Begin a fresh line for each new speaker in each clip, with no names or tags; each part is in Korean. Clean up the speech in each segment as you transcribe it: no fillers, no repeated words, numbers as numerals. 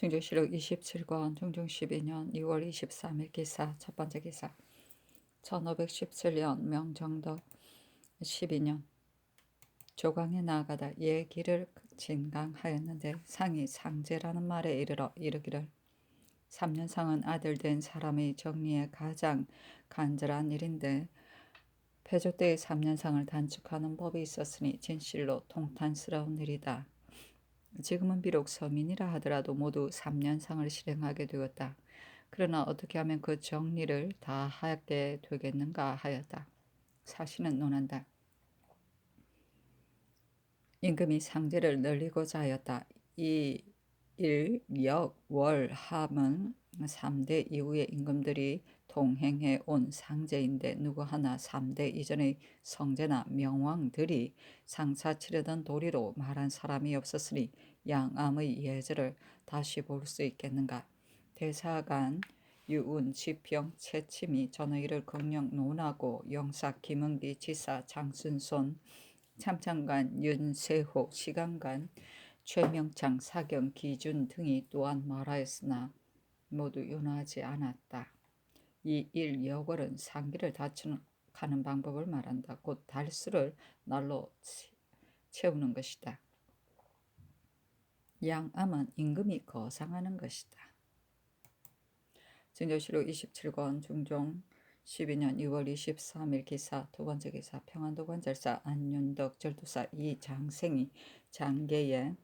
충정시록 27권 중종 12년 2월 23일 기사 첫 번째 기사 1517년 명정덕 12년 조강에 나아가다 예 길을 진강하였는데 상이 상제라는 말에 이르러 이르기를 3년상은 아들 된 사람의 정리에 가장 간절한 일인데 폐조 때의 3년상을 단축하는 법이 있었으니 진실로 통탄스러운 일이다. 지금은 비록 서민이라 하더라도 모두 3년상을 실행하게 되었다. 그러나 어떻게 하면 그 정리를 다 하게 되겠는가 하였다. 사신은 논한다. 임금이 상제를 늘리고자 하였다. 이 일, 역, 월, 함은 3대 이후의 임금들이 동행해 온 상제인데 누구 하나 3대 이전의 성제나 명왕들이 상사 치르던 도리로 말한 사람이 없었으니 양암의 예절을 다시 볼 수 있겠는가. 대사관 유운, 지평, 채침이 전의를 극령 논하고 영사 김응기, 지사 장순손, 참창관 윤세호, 시간관 최명창, 사경, 기준 등이 또한 말하였으나 모두 윤하지 않았다. 이 일 여월은 상기를 다축하는 방법을 말한다. 곧 달수를 날로 채우는 것이다. 양암은 임금이 거상하는 것이다. 증조실록 27권 중종 12년 2월 23일 기사 두 번째 기사 평안도 관절사 안윤덕 절두사 이장생이 장계에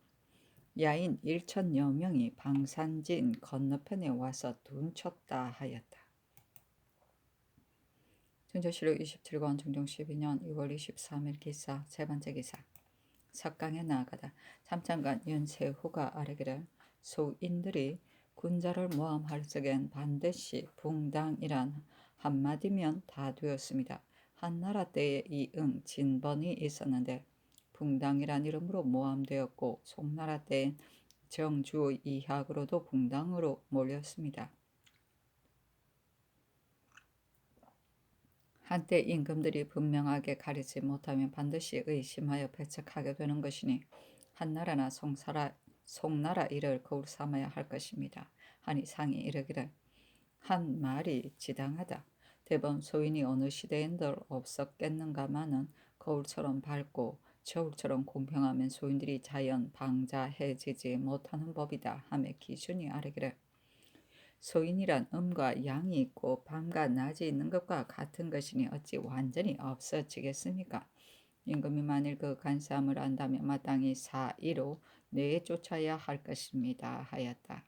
야인 1천여 명이 방산진 건너편에 와서 둔쳤다 하였다. 증조실록 27권 중종 12년 2월 23일 기사 세 번째 기사 석강에 나아가다 참장관 윤세후가 아뢰기를 소인들이 군자를 모함할 적엔 반드시 붕당이란 한마디면 다 되었습니다. 한나라 때에 이응 진번이 있었는데 붕당이란 이름으로 모함되었고 송나라 때엔 정주의 이학으로도 붕당으로 몰렸습니다. 한때 임금들이 분명하게 가리지 못하면 반드시 의심하여 배척하게 되는 것이니 한나라나 송나라 일을 거울 삼아야 할 것입니다. 하니 상이 이르기를 한 말이 지당하다. 대범 소인이 어느 시대엔들 없었겠는가마는 거울처럼 밝고 저울처럼 공평하면 소인들이 자연 방자해지지 못하는 법이다 하며 기준이 아뢰기를 소인이란 음과 양이 있고 밤과 낮이 있는 것과 같은 것이니 어찌 완전히 없어지겠습니까? 임금이 만일 그 간사함을 안다면 마땅히 사의로 내쫓아야 할 것입니다 하였다.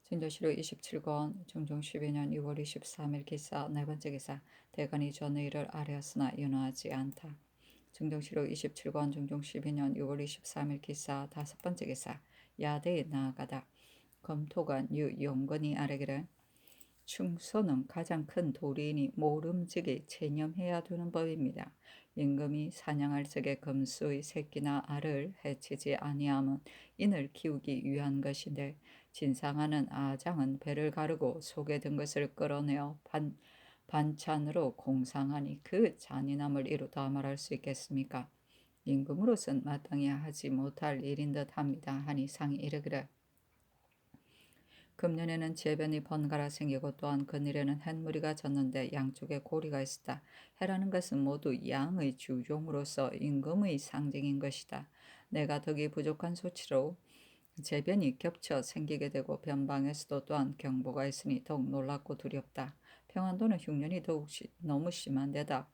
진도시록 27권 중종 12년 2월 23일 기사 네 번째 기사 대관이 전의를 아뢰었으나 윤하지 않다. 중종시록 27권 중종 12년 6월 23일 기사 다섯 번째 기사 야대에 나아가다 검토관 유용건이 아뢰기를 충소는 가장 큰 도리이니 모름지기 체념해야 되는 법입니다. 임금이 사냥할 적에 금수의 새끼나 알을 해치지 아니함은 인을 키우기 위한 것인데 진상하는 아장은 배를 가르고 속에 든 것을 끌어내어 반찬으로 공상하니 그 잔인함을 이루다 말할 수 있겠습니까? 임금으로선 마땅히 하지 못할 일인 듯 합니다. 하니 상이 이르기를 금년에는 재변이 번갈아 생기고 또한 그늘에는 햇무리가 졌는데 양쪽에 고리가 있었다. 해라는 것은 모두 양의 주종으로서 임금의 상징인 것이다. 내가 덕이 부족한 소치로 재변이 겹쳐 생기게 되고 변방에서도 또한 경보가 있으니 더욱 놀랍고 두렵다. 평안도는 흉년이 더욱 너무 심한 데다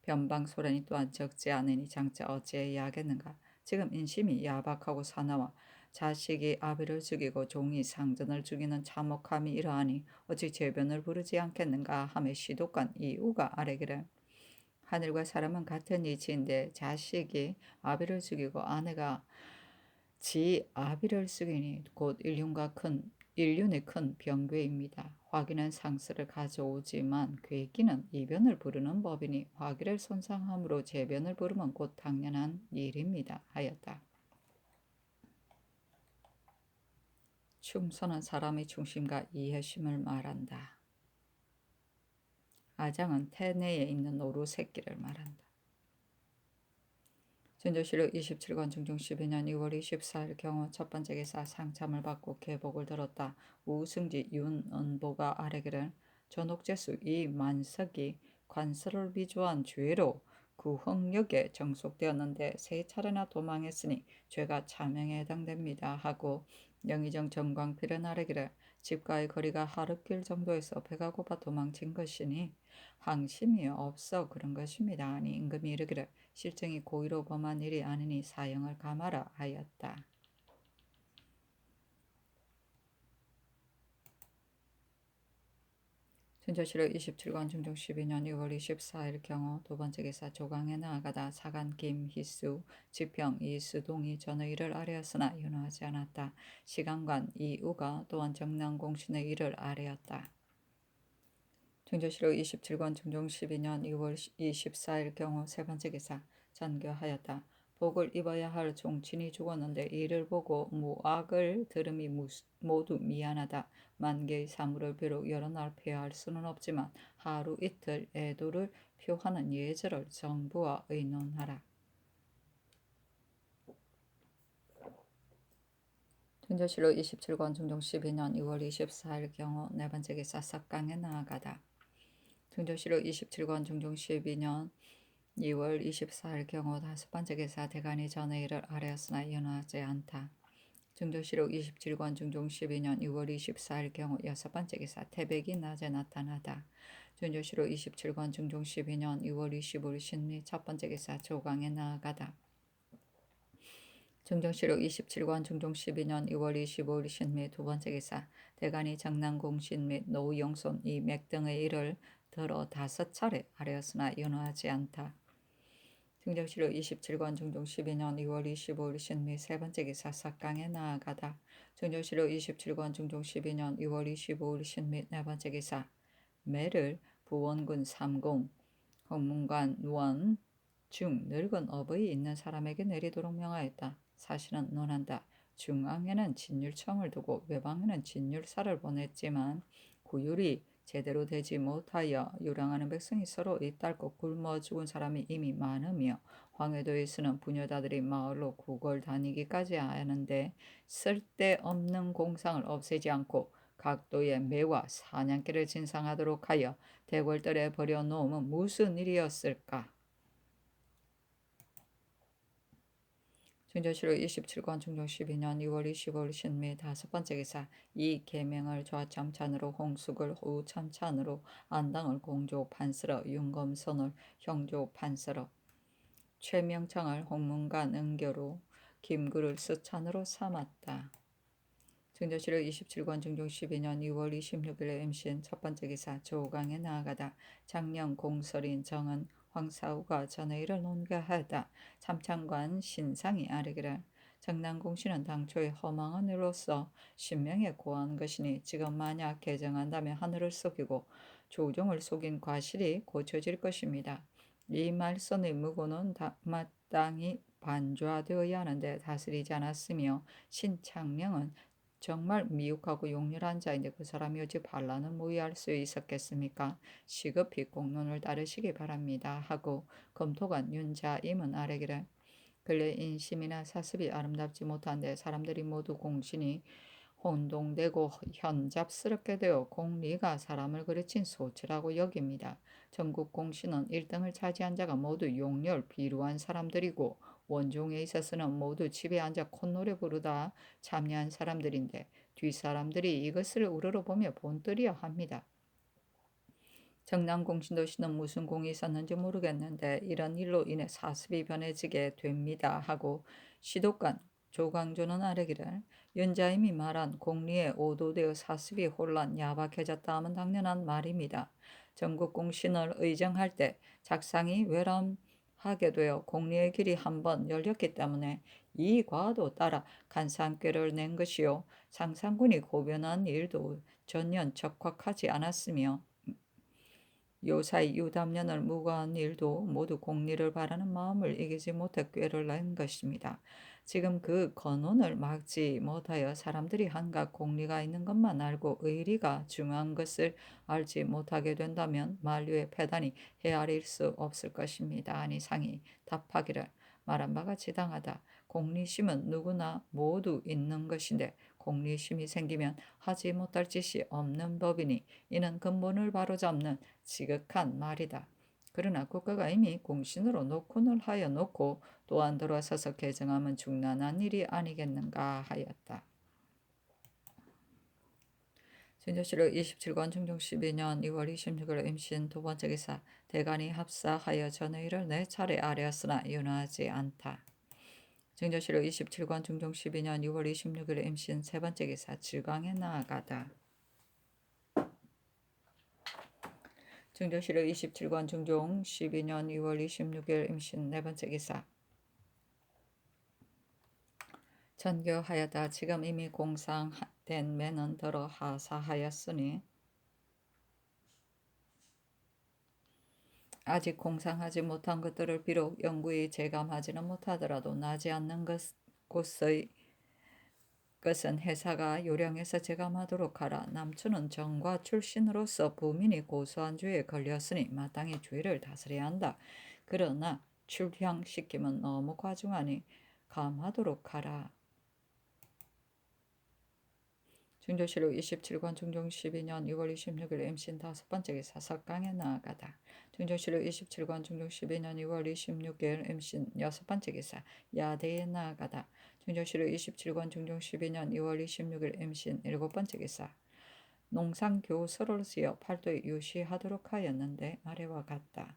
변방 소란이 또한 적지 않으니 장차 어찌해야 하겠는가. 지금 인심이 야박하고 사나워 자식이 아비를 죽이고 종이 상전을 죽이는 참혹함이 이러하니 어찌 죄변을 부르지 않겠는가 하며 시독관 이우가 아뢰기를 하늘과 사람은 같은 이치인데 자식이 아비를 죽이고 아내가 지 아비를 죽이니 곧 인륜의 큰 병괴입니다. 화기는 상스를 가져오지만 괴기는 이변을 부르는 법이니 화기를 손상함으로 재변을 부르면 곧 당연한 일입니다 하였다. 충소는 사람의 중심과 이해심을 말한다. 아장은 태내에 있는 노루 새끼를 말한다. 진조실록 27권 중종 12년 2월 24일 경우 첫 번째 기사 상참을 받고 계복을 들었다. 우승지 윤은보가 아뢰기를 전옥재수 이만석이 관서를 위조한 죄로 구흥역에 정속되었는데 세 차례나 도망했으니 죄가 차명에 해당됩니다 하고 영의정 정광필은 아뢰기를 집과의 거리가 하루길 정도에서 배가 고파 도망친 것이니 항심이 없어 그런 것입니다. 아니 임금이 이르기를 실정이 고의로 범한 일이 아니니 사형을 감하라 하였다. 준조실록 27권 중종 12년 6월 24일 경우 두 번째 기사 조강에 나아가다 사간 김희수 지평 이수동이 전의 일을 아뢰었으나 윤호하지 않았다. 시간관 이우가 또한 정남공신의 일을 아뢰었다. 중조실록 27권 중종 12년 2월 24일 경우 세 번째 기사 전교하였다. 복을 입어야 할 종친이 죽었는데 이를 보고 무악을 들음이 모두 미안하다. 만개의 사물을 비록 여러 날 폐하할 수는 없지만 하루 이틀 애도를 표하는 예절을 정부와 의논하라. 중조실록 27권 중종 12년 2월 24일 경우 네 번째 기사 삭강에 나아가다. 중조실록 27권 중종 12년 2월 24일 경우 다섯 번째 기사 대간이 전의 일을 아뢰었으나 연하지 않다. 중조실록 27권 중종 12년 2월 24일 경우 여섯 번째 기사 태백이 낮에 나타나다. 중조실록 27권 중종 12년 2월 25일 신미 첫 번째 기사 조강에 나아가다. 중종실록 27권 중종 12년 2월 25일 신미 두 번째 기사 대간이 장난공신 및 노우영손 이맥 등의 일을 들어 다섯 차례 아뢰었으나 연하지 않다. 중종실록 27권 중종 12년 2월 25일 신미 세 번째 기사 삭강에 나아가다. 중종실록 27권 중종 12년 2월 25일 신미 네 번째 기사 매를 부원군 삼공 홍문관 원 중 늙은 업의 있는 사람에게 내리도록 명하였다. 사실은 논한다. 중앙에는 진율청을 두고 외방에는 진율사를 보냈지만 구율이 제대로 되지 못하여 유랑하는 백성이 서로 이딸고 굶어 죽은 사람이 이미 많으며 황해도에서는 부녀자들이 마을로 구걸 다니기까지 하는데 쓸데없는 공상을 없애지 않고 각도의 매와 사냥개를 진상하도록 하여 대궐들에 버려놓으면 무슨 일이었을까? 중조실록 27권 중종 12년 2월 25일 신미 다섯 번째 기사 이 계명을 좌참찬으로 홍숙을 우참찬으로 안당을 공조 판서로 윤검선을 형조 판서로 최명창을 홍문관 은교로 김구를 수찬으로 삼았다. 중조실록 27권 중종 12년 2월 26일 임신 첫 번째 기사 조강에 나아가다. 장령 공설인 정은 황사우가 전의 일을 논가하였다. 참창관 신상이 아뢰기를 정난공신은 당초에 허망한 일로서 신명에 고한 것이니 지금 만약 개정한다면 하늘을 속이고 조정을 속인 과실이 고쳐질 것입니다. 이 말선의 무고는 마땅히 반조하되어야 하는데 다스리지 않았으며 신창명은 정말 미혹하고 용렬한 자인데 그 사람이 어찌 반란을 모의할 수 있었겠습니까? 시급히 공론을 따르시기 바랍니다 하고 검토관 윤자임은 아뢰기를 근래 인심이나 사습이 아름답지 못한데 사람들이 모두 공신이 혼동되고 현잡스럽게 되어 공리가 사람을 그르친 소치라고 여깁니다. 전국 공신은 1등을 차지한 자가 모두 용렬 비루한 사람들이고 원종에 있어서는 모두 집에 앉아 콧노래 부르다 참여한 사람들인데 뒷사람들이 이것을 우러러보며 본떠리야 합니다. 정남공신도 씨는 무슨 공이 있었는지 모르겠는데 이런 일로 인해 사습이 변해지게 됩니다 하고 시독관 조광조는 아뢰기를 윤자임이 말한 공리에 오도되어 사습이 혼란 야박해졌다 하면 당연한 말입니다. 전국 공신을 의정할 때 작상이 외람하게 되어 공리의 길이 한번 열렸기 때문에 이 과도 따라 간상꾀를 낸 것이요 상상군이 고변한 일도 전혀 적확하지 않았으며 요사이 유담년을 무고한 일도 모두 공리를 바라는 마음을 이기지 못해 꾀를 낸 것입니다. 지금 그 건원을 막지 못하여 사람들이 한갓 공리가 있는 것만 알고 의리가 중요한 것을 알지 못하게 된다면 만류의 패단이 헤아릴 수 없을 것입니다. 아니 상이 답하기를 말한 바가 지당하다. 공리심은 누구나 모두 있는 것인데 공리심이 생기면 하지 못할 짓이 없는 법이니 이는 근본을 바로잡는 지극한 말이다. 그러나 국가가 이미 공신으로 녹혼을 하여 놓고 또한 돌아서서 개정하면 중난한 일이 아니겠는가 하였다. 진조실록 27권 중종 12년 2월 26일 임신 두 번째 기사 대간이 합사하여 전의를 네 차례 아뢰었으나 윤하지 않다. 증조실록 27권 중종 12년 6월 26일 임신 세 번째 기사 질광에 나아가다. 증조실록 27권 중종 12년 6월 26일 임신 네 번째 기사 전교하여다. 지금 이미 공상된 매는 더러 하사하였으니 아직 공상하지 못한 것들을 비록 영구히 재감하지는 못하더라도 나지 않는 곳의 것은 해사가 요령해서 재감하도록 하라. 남추는 정과 출신으로서 부민이 고소한 죄에 걸렸으니 마땅히 죄를 다스려야 한다. 그러나 출향시킴은 너무 과중하니 감하도록 하라. 중조실록 27권 중종 12년 6월 26일 임신 다섯 번째 기사 석강에 나아가다. 중조실록 27권 중종 12년 6월 26일 임신 여섯 번째 기사 야대에 나아가다. 중조실록 27권 중종 12년 2월 26일 임신 일곱 번째 기사 농상교서를 지어 팔도에 유시하도록 하였는데 아래와 같다.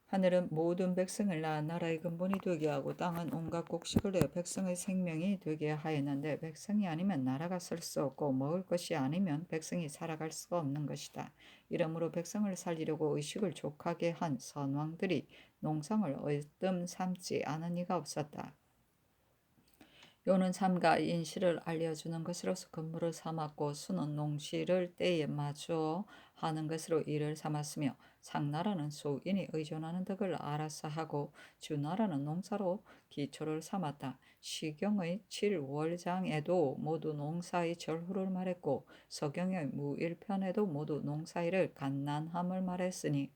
하늘은 모든 백성을 낳아 나라의 근본이 되게 하고 땅은 온갖 곡식을 내어 백성의 생명이 되게 하였는데 백성이 아니면 나라가 설 수 없고 먹을 것이 아니면 백성이 살아갈 수가 없는 것이다. 이러므로 백성을 살리려고 의식을 족하게 한 선왕들이 농상을 얼뜸 삼지 않은 이가 없었다. 요는 삼가 인시를 알려주는 것으로서 근무를 삼았고 수는 농시를 때에 맞추어 하는 것으로 일을 삼았으며 상나라는 소인이 의존하는 덕을 알아서 하고 주나라는 농사로 기초를 삼았다. 시경의 7월장에도 모두 농사의 절후를 말했고 서경의 무일편에도 모두 농사일을 갓난함을 말했으니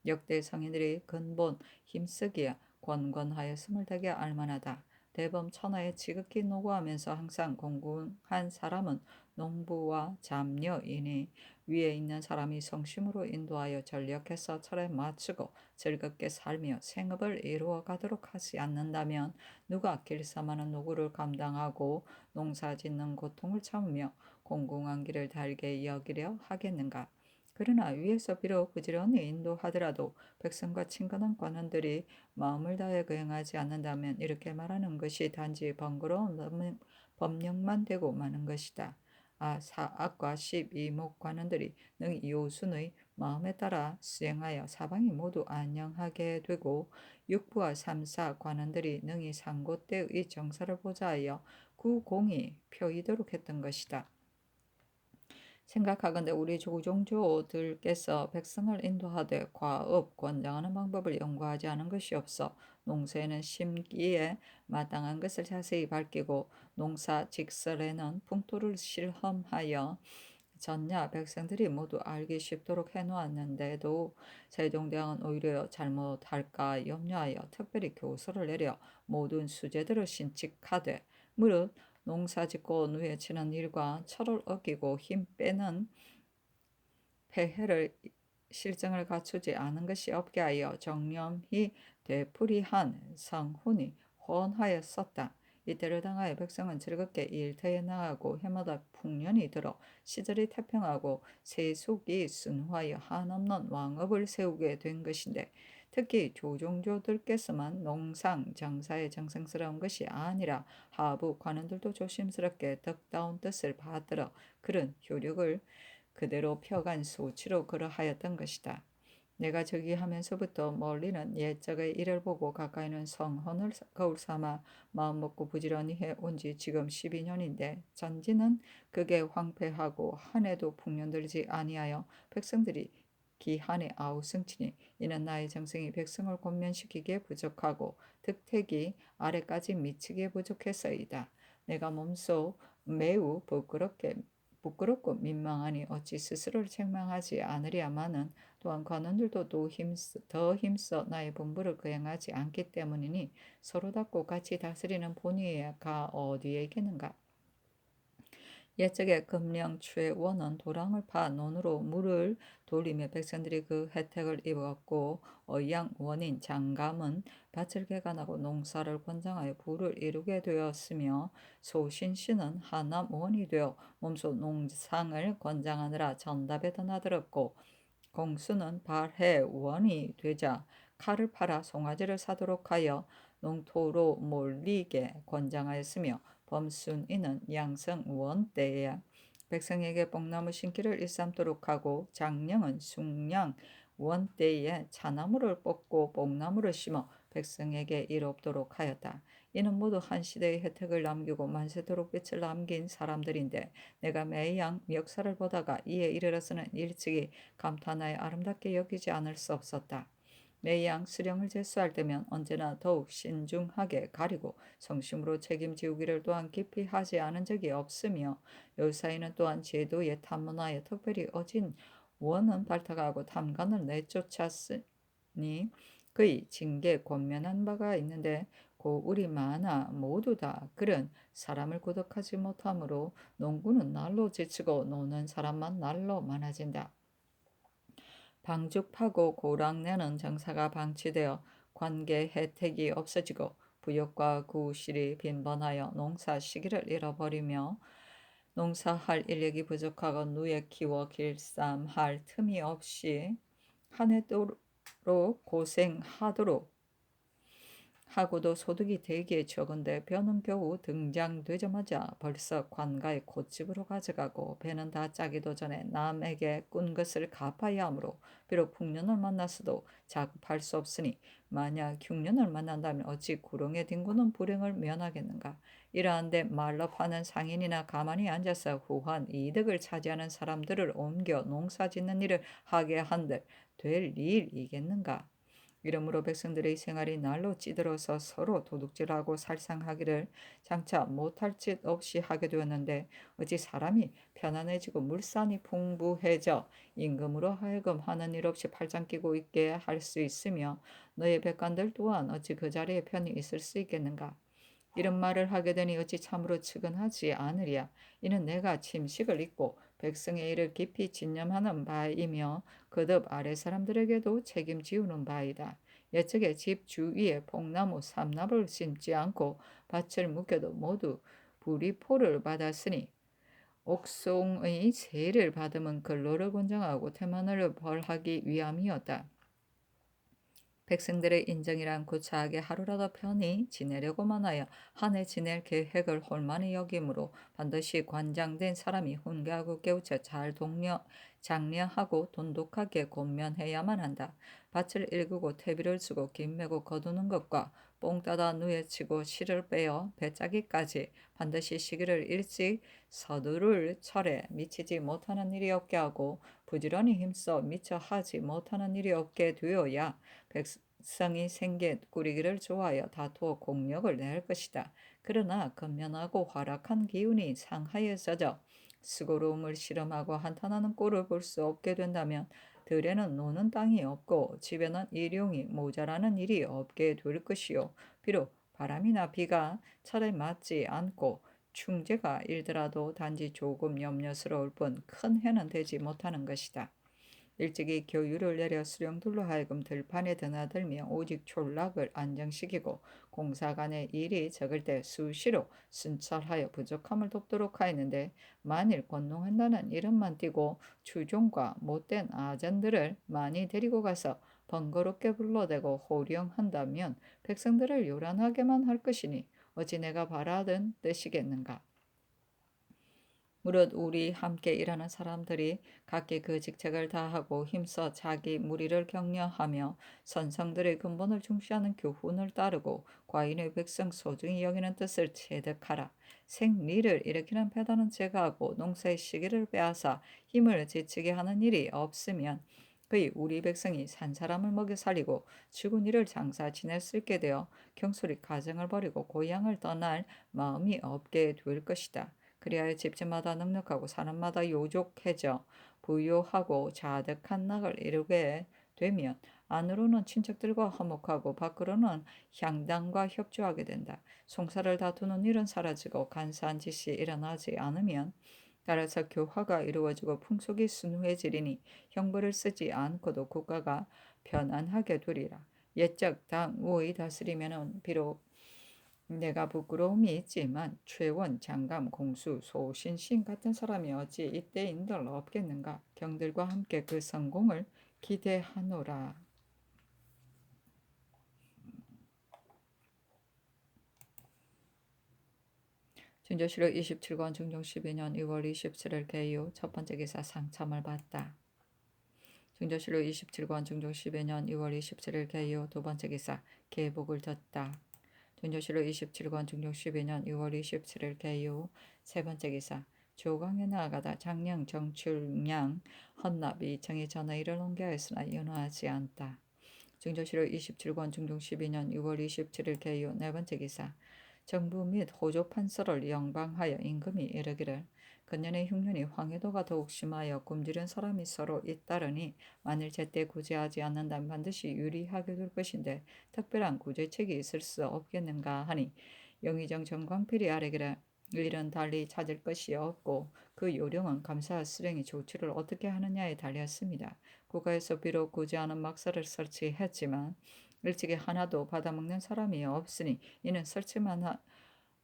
역대 성인들이 근본 힘쓰기에 권권하였음을 되게 알만하다. 대범 천하에 지극히 노고하면서 항상 공공한 사람은 농부와 잡녀이니 위에 있는 사람이 성심으로 인도하여 전력해서 철에 맞추고 즐겁게 살며 생업을 이루어 가도록 하지 않는다면 누가 길쌈하는 노고를 감당하고 농사 짓는 고통을 참으며 공공한 길을 달게 여기려 하겠는가. 그러나 위에서 비록 부지런히 인도하더라도 백성과 친근한 관원들이 마음을 다해 거행하지 않는다면 이렇게 말하는 것이 단지 번거로운 법령만 되고 마는 것이다. 사악과 12목 관원들이 능 요순의 마음에 따라 수행하여 사방이 모두 안녕하게 되고 육부와 삼사 관원들이 능히 상고 때의 정사를 보자하여 구공이 표이도록 했던 것이다. 생각하건대 우리 조종조들께서 백성을 인도하되 과업 권장하는 방법을 연구하지 않은 것이 없어 농사에는 심기에 마땅한 것을 자세히 밝히고 농사 직설에는 풍토를 실험하여 전야 백성들이 모두 알기 쉽도록 해놓았는데도 세종대왕은 오히려 잘못할까 염려하여 특별히 교서를 내려 모든 수재들을 신칙하되 무릇 농사짓고 누에치는 일과 철을 어기고 힘 빼는 폐해를 실정을 갖추지 않은 것이 없게 하여 정념히 되풀이한 성훈이 헌하였었다. 이때를 당하여 백성은 즐겁게 일터에 나가고 해마다 풍년이 들어 시절이 태평하고 세속이 순화하여 한없는 왕업을 세우게 된 것인데 특히 조종조들께서만 농상 장사에 정성스러운 것이 아니라 하부 관원들도 조심스럽게 덕다운 뜻을 받들어 그런 효력을 그대로 펴간 소치로 그러하였던 것이다. 내가 저기 하면서부터 멀리는 옛적의 일을 보고 가까이는 성헌을 거울 삼아 마음먹고 부지런히 해온 지 지금 12년인데 전지는 극에 황폐하고 한 해도 풍년들지 아니하여 백성들이 기한에 아우성치니 이는 나의 정성이 백성을 권면시키기에 부족하고 득택이 아래까지 미치기에 부족해서이다. 내가 몸소 매우 부끄럽게 부끄럽고 민망하니 어찌 스스로를 책망하지 않으랴마는 또한 관원들도 더 힘써 나의 분부를 거행하지 않기 때문이니 서로 닦고 같이 다스리는 본의가 어디에 있겠는가. 옛적에 금령 최원은 도랑을 파 논으로 물을 돌리며 백성들이 그 혜택을 입었고, 어양 원인 장감은 밭을 개간하고 농사를 권장하여 부를 이루게 되었으며, 소신씨는 하남 원이 되어 몸소 농상을 권장하느라 전답에 나들었고, 공수는 발해 원이 되자 칼을 팔아 송아지를 사도록 하여 농토로 몰리게 권장하였으며, 범순이는 양성 원 때에 백성에게 뽕나무 심기를 일삼도록 하고, 장령은 숭양 원 때에 차나무를 뽑고 뽕나무를 심어 백성에게 이롭도록 하였다. 이는 모두 한 시대의 혜택을 남기고 만세도록 빛을 남긴 사람들인데, 내가 매양 역사를 보다가 이에 이르러서는 일찍이 감탄하여 아름답게 여기지 않을 수 없었다. 매양 수령을 제수할 때면 언제나 더욱 신중하게 가리고 성심으로 책임지우기를 또한 깊이 하지 않은 적이 없으며, 요사이는 또한 제도에 탐문하여 특별히 어진 원은 발탁하고 탐관을 내쫓았으니 그의 징계 권면한 바가 있는데, 고 우리 만화 모두 다 그런 사람을 구독하지 못하므로 농구는 날로 지치고 노는 사람만 날로 많아진다. 방죽파고 고랑내는 정사가 방치되어 관계 혜택이 없어지고, 부역과 구실이 빈번하여 농사 시기를 잃어버리며, 농사할 인력이 부족하고 누에 키워 길쌈할 틈이 없이 한 해도록 고생하도록 하고도 소득이 되게 적은데, 벼는 겨우 등장되자마자 벌써 관가에 곶집으로 가져가고, 배는 다 짜기도 전에 남에게 꾼 것을 갚아야 하므로 비록 풍년을 만났어도 작업할 수 없으니, 만약 흉년을 만난다면 어찌 구렁에 뒹구는 불행을 면하겠는가. 이러한데 말로 파는 상인이나 가만히 앉아서 후한 이득을 차지하는 사람들을 옮겨 농사 짓는 일을 하게 한들 될 일이겠는가. 이러므로 백성들의 생활이 날로 찌들어서 서로 도둑질하고 살상하기를 장차 못할 짓 없이 하게 되었는데, 어찌 사람이 편안해지고 물산이 풍부해져 임금으로 하여금 하는 일 없이 팔짱 끼고 있게 할 수 있으며, 너의 백관들 또한 어찌 그 자리에 편히 있을 수 있겠는가. 이런 말을 하게 되니 어찌 참으로 측은하지 않으랴. 이는 내가 침식을 잊고 백성의 일을 깊이 진념하는 바이며, 거듭 아래 사람들에게도 책임지우는 바이다. 옛적에 집 주위에 뽕나무 삼납을 심지 않고 밭을 묵혀도 모두 불이포를 받았으니, 옥송의 세를 받으면 근로를 권장하고 태만을 벌하기 위함이었다. 백성들의 인정이란 구차하게 하루라도 편히 지내려고만 하여 한 해 지낼 계획을 홀만히 여기므로, 반드시 관장된 사람이 훈계하고 깨우쳐 잘 장려하고 돈독하게 권면해야만 한다. 밭을 일구고 퇴비를 주고 김매고 거두는 것과 뽕 따다 누에 치고 실을 빼어 배짜기까지 반드시 시기를 일찍 서두를 철에 미치지 못하는 일이 없게 하고, 부지런히 힘써 미처 하지 못하는 일이 없게 되어야 백성이 생계 꾸리기를 좋아하여 다투어 공력을 낼 것이다. 그러나 근면하고 활악한 기운이 상하에 젖어 수고로움을 실험하고 한탄하는 꼴을 볼 수 없게 된다면, 들에는 노는 땅이 없고 집에는 일용이 모자라는 일이 없게 될 것이요, 비록 바람이나 비가 철에 맞지 않고 충재가 일더라도 단지 조금 염려스러울 뿐 큰 해는 되지 못하는 것이다. 일찍이 교유를 내려 수령들로 하여금 들판에 드나들며 오직 촌락을 안정시키고, 공사간의 일이 적을 때 수시로 순찰하여 부족함을 돕도록 하였는데, 만일 권농한다는 이름만 띠고 추종과 못된 아전들을 많이 데리고 가서 번거롭게 불러대고 호령한다면 백성들을 요란하게만 할 것이니 어찌 내가 바라던 뜻이겠는가. 무릇 우리 함께 일하는 사람들이 각기 그 직책을 다하고 힘써 자기 무리를 격려하며 선성들의 근본을 중시하는 교훈을 따르고 과인의 백성 소중히 여기는 뜻을 체득하라. 생리를 일으키는 배단은 제거하고 농사의 시기를 빼앗아 힘을 지치게 하는 일이 없으면, 그의 우리 백성이 산 사람을 먹여 살리고 죽은 이를 장사 지낼 수 있게 되어 경솔히 가정을 버리고 고향을 떠날 마음이 없게 될 것이다. 그리하여 집집마다 넉넉하고 사람마다 요족해져 부유하고 자득한 낙을 이루게 되면 안으로는 친척들과 화목하고 밖으로는 향단과 협조하게 된다. 송사를 다투는 일은 사라지고 간사한 짓이 일어나지 않으면 따라서 교화가 이루어지고 풍속이 순후해지리니 형벌을 쓰지 않고도 국가가 편안하게 되리라. 옛적 당우의 다스리면은 비록 내가 부끄러움이 있지만 최원, 장감, 공수, 소신신 같은 사람이 어찌 이때인들 없겠는가. 경들과 함께 그 성공을 기대하노라. 준조실록 27권 중종 12년 2월 27일 개요. 첫 번째 기사 상참을 받다. 준조실록 27권 중종 12년 2월 27일 개요. 두 번째 기사 계복을 졌다. 준조실록 27권 중종 12년 2월 27일 개요. 세 번째 기사 조강에 나아가다 장령 정출량 헌납이 정의 전의를 옮겨했으나 연호하지 않다. 증조실록 27권 중종 12년 6월 27일 개요. 네 번째 기사 정부 및 호조 판서를 영방하여 임금이 이르기를 근년의 흉년이 황해도가 더욱 심하여 굶주린 사람이 서로 잇따르니 만일 제때 구제하지 않는다면 반드시 유리하게 될 것인데 특별한 구제책이 있을 수 없겠는가 하니 영의정 정광필이 아뢰기를 일은 달리 찾을 것이 없고 그 요령은 감사 수령이 조치를 어떻게 하느냐에 달렸습니다. 국가에서 비록 구제하는 막사를 설치했지만 일찍이 하나도 받아먹는 사람이 없으니 이는 설치만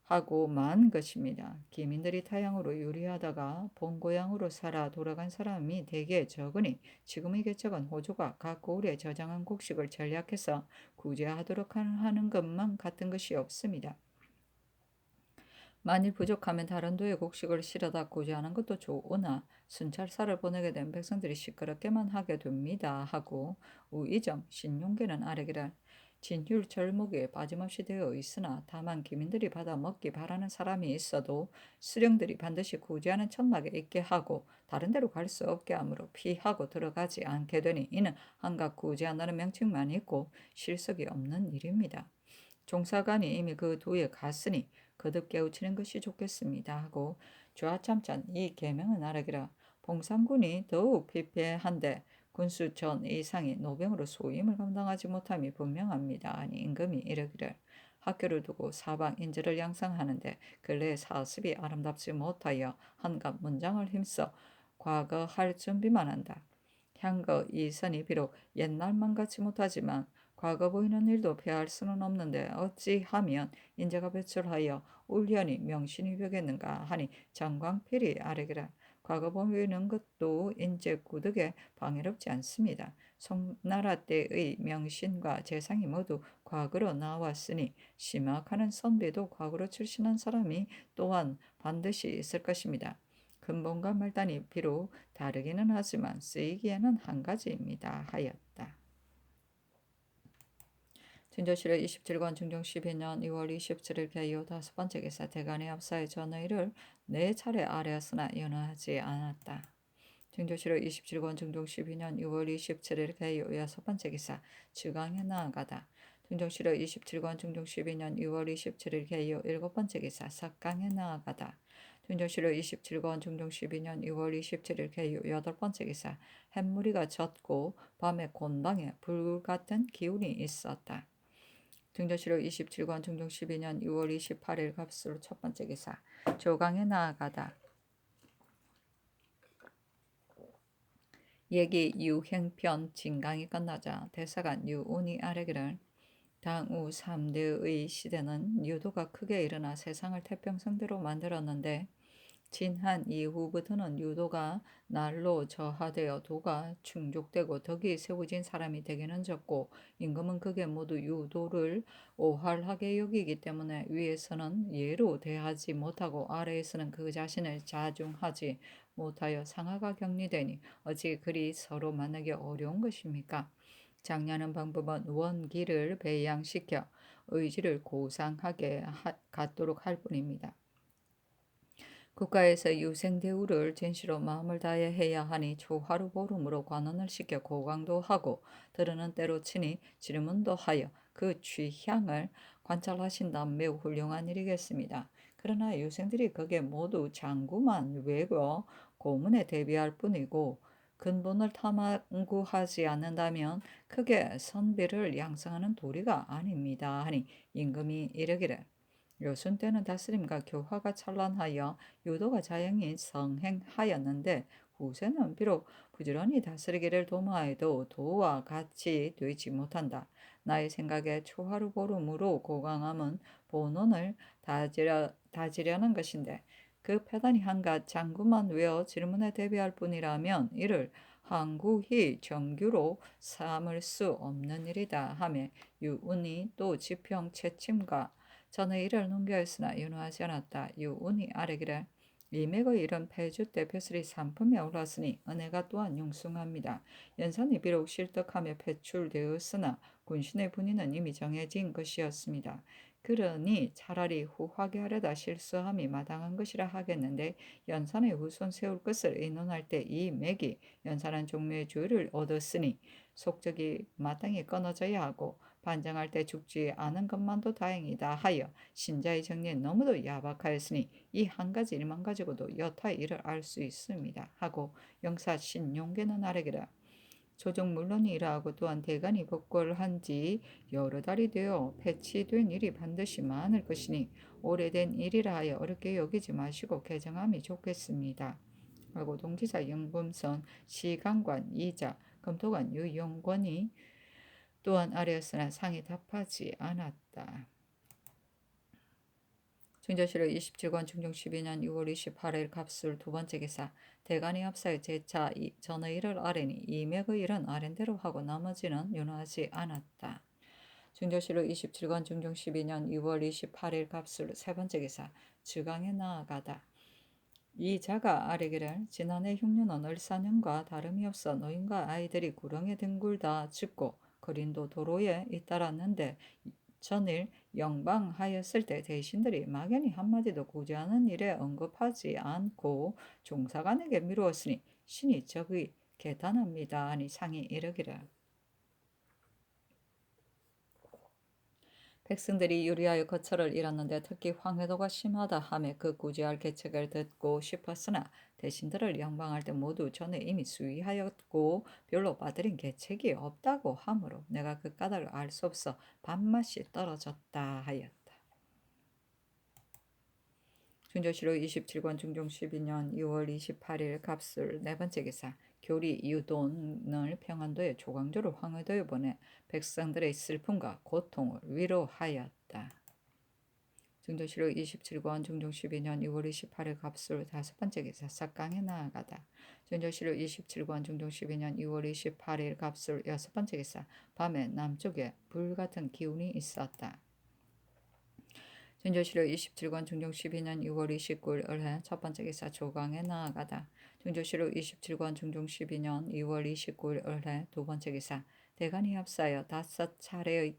하고만 것입니다. 기민들이 타향으로 요리하다가 본고향으로 살아 돌아간 사람이 대개 적으니 지금의 개척은 호조가 각 고을에 저장한 곡식을 전략해서 구제하도록 하는 것만 같은 것이 없습니다. 만일 부족하면 다른 도에 곡식을 실어다 구제하는 것도 좋으나 순찰사를 보내게 된 백성들이 시끄럽게만 하게 됩니다 하고 우의정 신용계는 아뢰기를 진율 절목에 빠짐없이 되어 있으나 다만 기민들이 받아 먹기 바라는 사람이 있어도 수령들이 반드시 구제하는 천막에 있게 하고 다른 데로 갈 수 없게 하므로 피하고 들어가지 않게 되니 이는 한갓 구제한다는 명칭만 있고 실속이 없는 일입니다. 종사관이 이미 그 도에 갔으니 거듭 깨우치는 것이 좋겠습니다 하고 좌참찬 이 계명은 아뢰기라 봉삼군이 더욱 피폐한데 군수 전 이상이 노병으로 소임을 감당하지 못함이 분명합니다. 아니 임금이 이르기를 학교를 두고 사방 인재를 양성하는데 근래 사습이 아름답지 못하여 한갓 문장을 힘써 과거할 준비만 한다. 향거 이선이 비록 옛날만 같지 못하지만 과거 보이는 일도 피할 수는 없는데 어찌하면 인재가 배출하여 울련이 명신이 벽겠는가 하니 정광필이 아뢰기라 과거 보이는 것도 인재 구득에 방해롭지 않습니다. 송나라 때의 명신과 재상이 모두 과거로 나왔으니 심학하는 선비도 과거로 출신한 사람이 또한 반드시 있을 것입니다. 근본과 말단이 비록 다르기는 하지만 쓰이기에는 한 가지입니다 하였다. 진조실록 27권 중종 12년 2월 27일 개요 다섯 번째 기사 대간의 합사의 전의를 네 차례 아뢰었으나 연호하지 않았다. 진조실록 27권 중종 12년 6월 27일 개요 여섯 번째 기사 주강에 나아가다. 진조실록 27권 중종 12년 6월 27일 개요 일곱 번째 기사 삭강에 나아가다. 진조실록 27권 중종 12년 6월 27일 개요 여덟 번째 기사 햇무리가 젖고 밤에 곤방에 불같은 기운이 있었다. 등조실록 27권 중종 12년 6월 28일 갑수로 첫 번째 기사 조강에 나아가다. 얘기 유행편 진강이 끝나자 대사관 유운이 아뢰기를 당우 3대의 시대는 유도가 크게 일어나 세상을 태평성대로 만들었는데 진한 이후부터는 유도가 날로 저하되어 도가 충족되고 덕이 세워진 사람이 대개는 적고 임금은 그게 모두 유도를 오할하게 여기기 때문에 위에서는 예로 대하지 못하고 아래에서는 그 자신을 자중하지 못하여 상하가 격리되니 어찌 그리 서로 만나기 어려운 것입니까? 장려하는 방법은 원기를 배양시켜 의지를 고상하게 갖도록 할 뿐입니다. 국가에서 유생대우를 진시로 마음을 다해 해야 하니 초하루 보름으로 관원을 시켜 고강도 하고 들으는 때로 치니 지르문도 하여 그 취향을 관찰하신다면 매우 훌륭한 일이겠습니다. 그러나 유생들이 거기에 모두 장구만 외고 고문에 대비할 뿐이고 근본을 탐구하지 않는다면 크게 선비를 양성하는 도리가 아닙니다. 하니 임금이 이르기를 요순 때는 다스림과 교화가 찬란하여 유도가 자영이 성행하였는데 후세는 비록 부지런히 다스리기를 도모하여도 도와 같이 되지 못한다. 나의 생각에 초하루 보름으로 고강함은 본원을 다지려는 것인데 그 패단이 한갓 장구만 외어 질문에 대비할 뿐이라면 이를 항구히 정규로 삼을 수 없는 일이다 하며 유운이 또 지평 채침과 전의 일을 넘겨했으나 윤호하지 않았다. 유운이 아뢰기를 이맥의 일은 폐주 때 벼슬이 산품에 올랐으니 은혜가 또한 융숭합니다. 연산이 비록 실덕하며 배출되었으나 군신의 분위는 이미 정해진 것이었습니다. 그러니 차라리 후하게 하려다 실수함이 마땅한 것이라 하겠는데 연산의 후손 세울 것을 의논할 때 이 맥이 연산한 종묘의 주의를 얻었으니 속적이 마땅히 끊어져야 하고 반정할 때 죽지 않은 것만도 다행이다 하여 신자의 정리에 너무도 야박하였으니 이 한 가지 일만 가지고도 여타의 일을 알 수 있습니다 하고 영사 신용계는 아래기라 조정 물론이 일하고 또한 대간이 복궐한 지 여러 달이 되어 패치된 일이 반드시 많을 것이니 오래된 일이라 하여 어렵게 여기지 마시고 개정함이 좋겠습니다. 하고 동지사 영범선 시강관 이자 검토관 유영권이 또한 아뢰었으나 상이 답하지 않았다. 중조실록 27권 중종 12년 6월 28일 갑술 두 번째 기사 대간이 합사의 제차 전의 일을 아뢰니 이맥의 일은 아랜대로 하고 나머지는 윤호하지 않았다. 중조실록 27권 중종 12년 2월 28일 갑술 세 번째 기사 주강에 나아가다. 이 자가 아뢰기를 지난해 흉년은 을사년과 다름이 없어 노인과 아이들이 구렁에 뒹굴다 죽고 거린도 도로에 잇따랐는데 전일 영방하였을 때 대신들이 막연히 한마디도 구제하는 일에 언급하지 않고 종사관에게 미루었으니 신이 적의 개탄합니다 하니 상이 이르기를 백성들이 유리하여 거처를 잃었는데 특히 황해도가 심하다 하며 그 구제할 계책을 듣고 싶었으나 대신들을 영방할 때 모두 전에 이미 수위하였고 별로 받들인 계책이 없다고 하므로 내가 그 까닭을 알 수 없어 밥맛이 떨어졌다 하였다. 중조실록 27권 중종 12년 6월 28일 갑술 네 번째 기사 교리 유돈을 평안도에 조광조를 황해도에 보내 백성들의 슬픔과 고통을 위로하였다. 중조실록 27권 중종 12년 6월 28일 갑술 다섯 번째 기사 삭강에 나아가다. 중조실록 27권 중종 12년 6월 28일 갑술 여섯 번째 기사 밤에 남쪽에 불같은 기운이 있었다. 중조실록 27권 중종 12년 6월 29일 을해 첫 번째 기사 조강에 나아가다. 중조실록 27권 중종 12년 2월 29일 을해 두 번째 기사 대간이 합사하여 다섯 차례의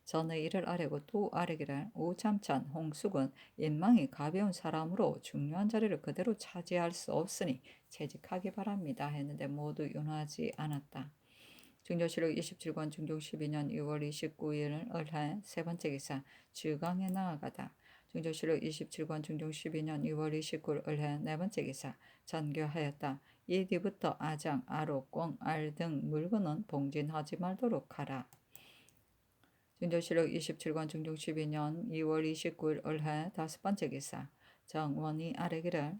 전의 일을 아뢰고 또 아뢰기를 우참찬 홍숙은 인망이 가벼운 사람으로 중요한 자리를 그대로 차지할 수 없으니 채직하기 바랍니다 했는데 모두 윤호하지 않았다. 중조실록 27권 중종 12년 6월 29일 을해 세 번째 기사 주강에 나아가다. 중조실록 27권 중종 12년 6월 29일 을해 네 번째 기사 전교하였다. 이 뒤부터 아장, 아로, 꽁, 알 등 물건은 봉진하지 말도록 하라. 중조실록 27권 중종 12년 2월 29일 을해 다섯 번째 기사 정원이 아뢰기를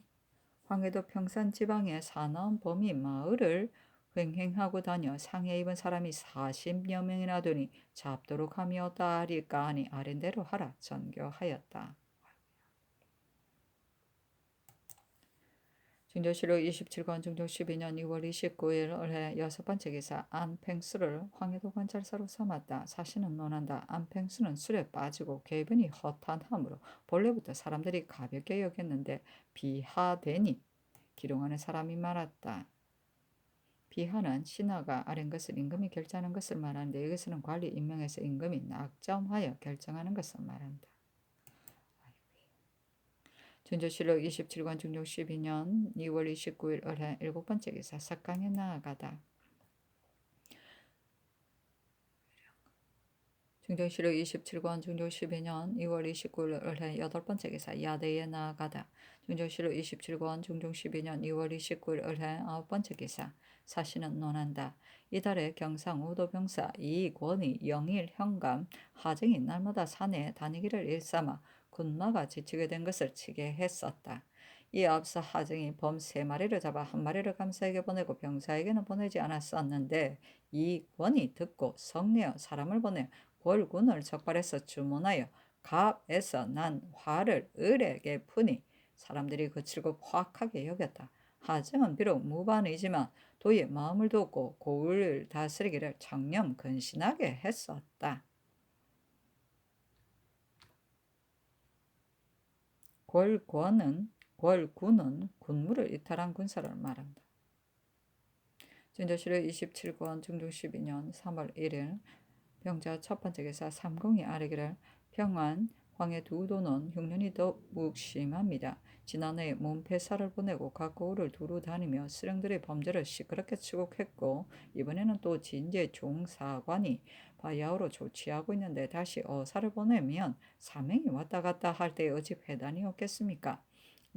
황해도 평산 지방의 사나운 범이 마을을 횡행하고 다녀 상해 입은 사람이 40여 명이나 되니 잡도록 하며 따리까 하니 아랜대로 하라 전교하였다. 중조실록 27권 중종 12년 6월 29일 을해 여섯 번째 기사 안팽수를 황해도 관찰사로 삼았다. 사신은 논한다. 안팽수는 술에 빠지고 궤변이 허탄하므로 본래부터 사람들이 가볍게 여겼는데 비하되니 기롱하는 사람이 많았다. 비하는 신하가 아랜 것을 임금이 결정하는 것을 말하는데 여기서는 관리 임명해서 임금이 낙점하여 결정하는 것을 말한다. 중조실록 27권 중종 12년 2월 29일 을해 일곱 번째 기사 삭강에 나아가다. 중종실록 27권 중종 12년 2월 29일 을해 여덟 번째 기사 야대에 나아가다. 중종실록 27권 중종 12년 2월 29일 을해 아홉 번째 기사 사신은 논한다. 이달에 경상 우도병사 이권이 영일 현감 하정이 날마다 산에 다니기를 일삼아 군마가 지치게 된 것을 치게 했었다. 이 앞서 하정이 범 3마리를 잡아 1마리를 감사에게 보내고 병사에게는 보내지 않았었는데 이권이 듣고 성내어 사람을 보내 월군을 적발해서 주문하여 갑에서 난 화를 을에게 푸니 사람들이 거칠고 포악하게 여겼다. 하정은 비록 무반이지만 도의 마음을 두고 고을을 다스리기를 청렴 근신하게 했었다. 궐군은 군무를 이탈한 군사를 말한다. 진조실록 27권 중종 12년 3월 1일 병자 첫 번째 기사 삼공이 아뢰기를 평안 황해 두 도는 흉년이 더욱 심합니다. 지난해 문패사를 보내고 각 고을을 두루 다니며 수령들의 범죄를 시끄럽게 추국했고 이번에는 또 진제 종사관이 바야흐로 조치하고 있는데 다시 어사를 보내면 사명이 왔다 갔다 할 때 어찌 회단이 없겠습니까?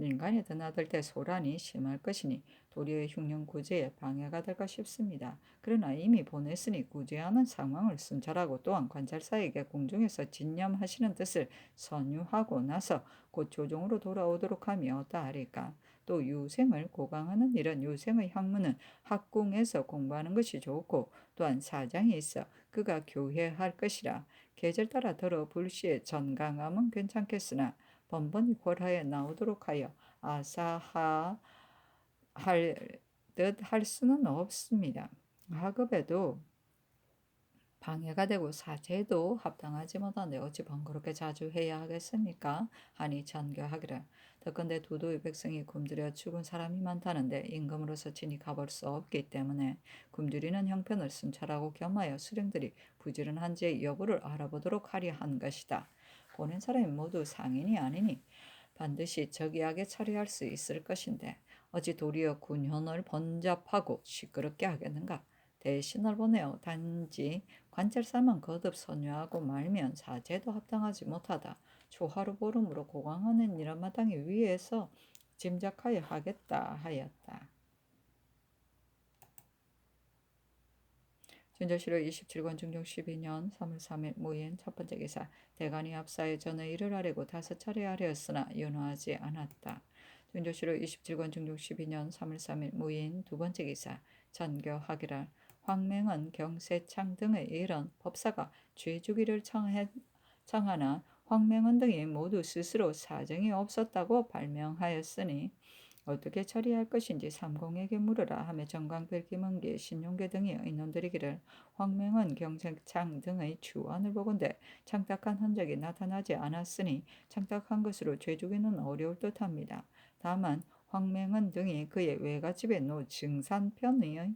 인간이 드나들 때 소란이 심할 것이니 도리어 흉년 구제에 방해가 될까 싶습니다. 그러나 이미 보냈으니 구제하는 상황을 순찰하고 또한 관찰사에게 공중에서 진념하시는 뜻을 선유하고 나서 곧 조정으로 돌아오도록 하며 어떠하리까. 또 유생을 고강하는 일은 유생의 학문은 학궁에서 공부하는 것이 좋고 또한 사장이 있어 그가 교회할 것이라. 계절 따라 들어 불시에 전강함은 괜찮겠으나 번번이 궐하에 나오도록 하여 아사하 할 듯 할 수는 없습니다. 하급에도 방해가 되고 사제도 합당하지 못한데 어찌 번거롭게 자주 해야 하겠습니까? 하니 전교하기를 더건대 두도의 백성이 굶주려 죽은 사람이 많다는데 임금으로서 친히 가볼 수 없기 때문에 굶주리는 형편을 순찰하고 겸하여 수령들이 부지런한지의 여부를 알아보도록 하려 한 것이다. 보낸 사람이 모두 상인이 아니니 반드시 저기하게 처리할 수 있을 것인데 어찌 도리어 군현을 번잡하고 시끄럽게 하겠는가? 대신을 보내어 단지 관찰사만 거듭 선유하고 말면 사제도 합당하지 못하다. 초하루 보름으로 고강하는 이런 마땅히 위에서 짐작하여 하겠다 하였다. 진조실록 27권 중종 12년 3월 3일 무인 첫 번째 기사 대간이 압사에 전의 일을 하려고 5차례 하려였으나 연호하지 않았다. 진조실록 27권 중종 12년 3월 3일 무인 두 번째 기사 전교하기를 황맹은 경세창 등의 이런 법사가 죄주기를 청하나 황맹은 등이 모두 스스로 사정이 없었다고 발명하였으니 어떻게 처리할 것인지 삼공에게 물으라 하며 정광필, 김은기, 신용계 등이 의논드리기를 황명은 경색창 등의 추원을 보건대 창탁한 흔적이 나타나지 않았으니 창탁한 것으로 죄주기는 어려울 듯합니다. 다만 황명은 등이 그의 외갓집에 놓 증산편의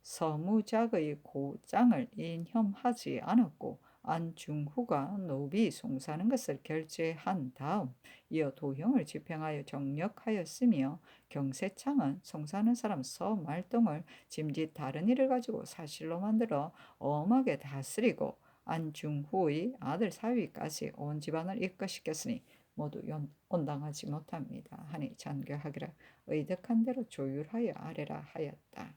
서무작의 고장을 인혐하지 않았고 안중후가 노비 송사하는 것을 결제한 다음 이어 도형을 집행하여 정력하였으며 경세창은 송사하는 사람 서말동을 짐짓 다른 일을 가지고 사실로 만들어 엄하게 다스리고 안중후의 아들 사위까지 온 집안을 이끌시켰으니 모두 온당하지 못합니다. 하니 전교하기를 의득한 대로 조율하여 아래라 하였다.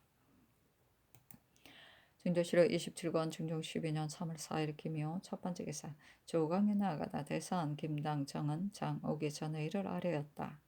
진조실록 27권 중종 12년 3월 4일 기묘 첫 번째 기사 조강에 나아가다 대사한 김당정은 장 오기 전의 일을 아뢰었다.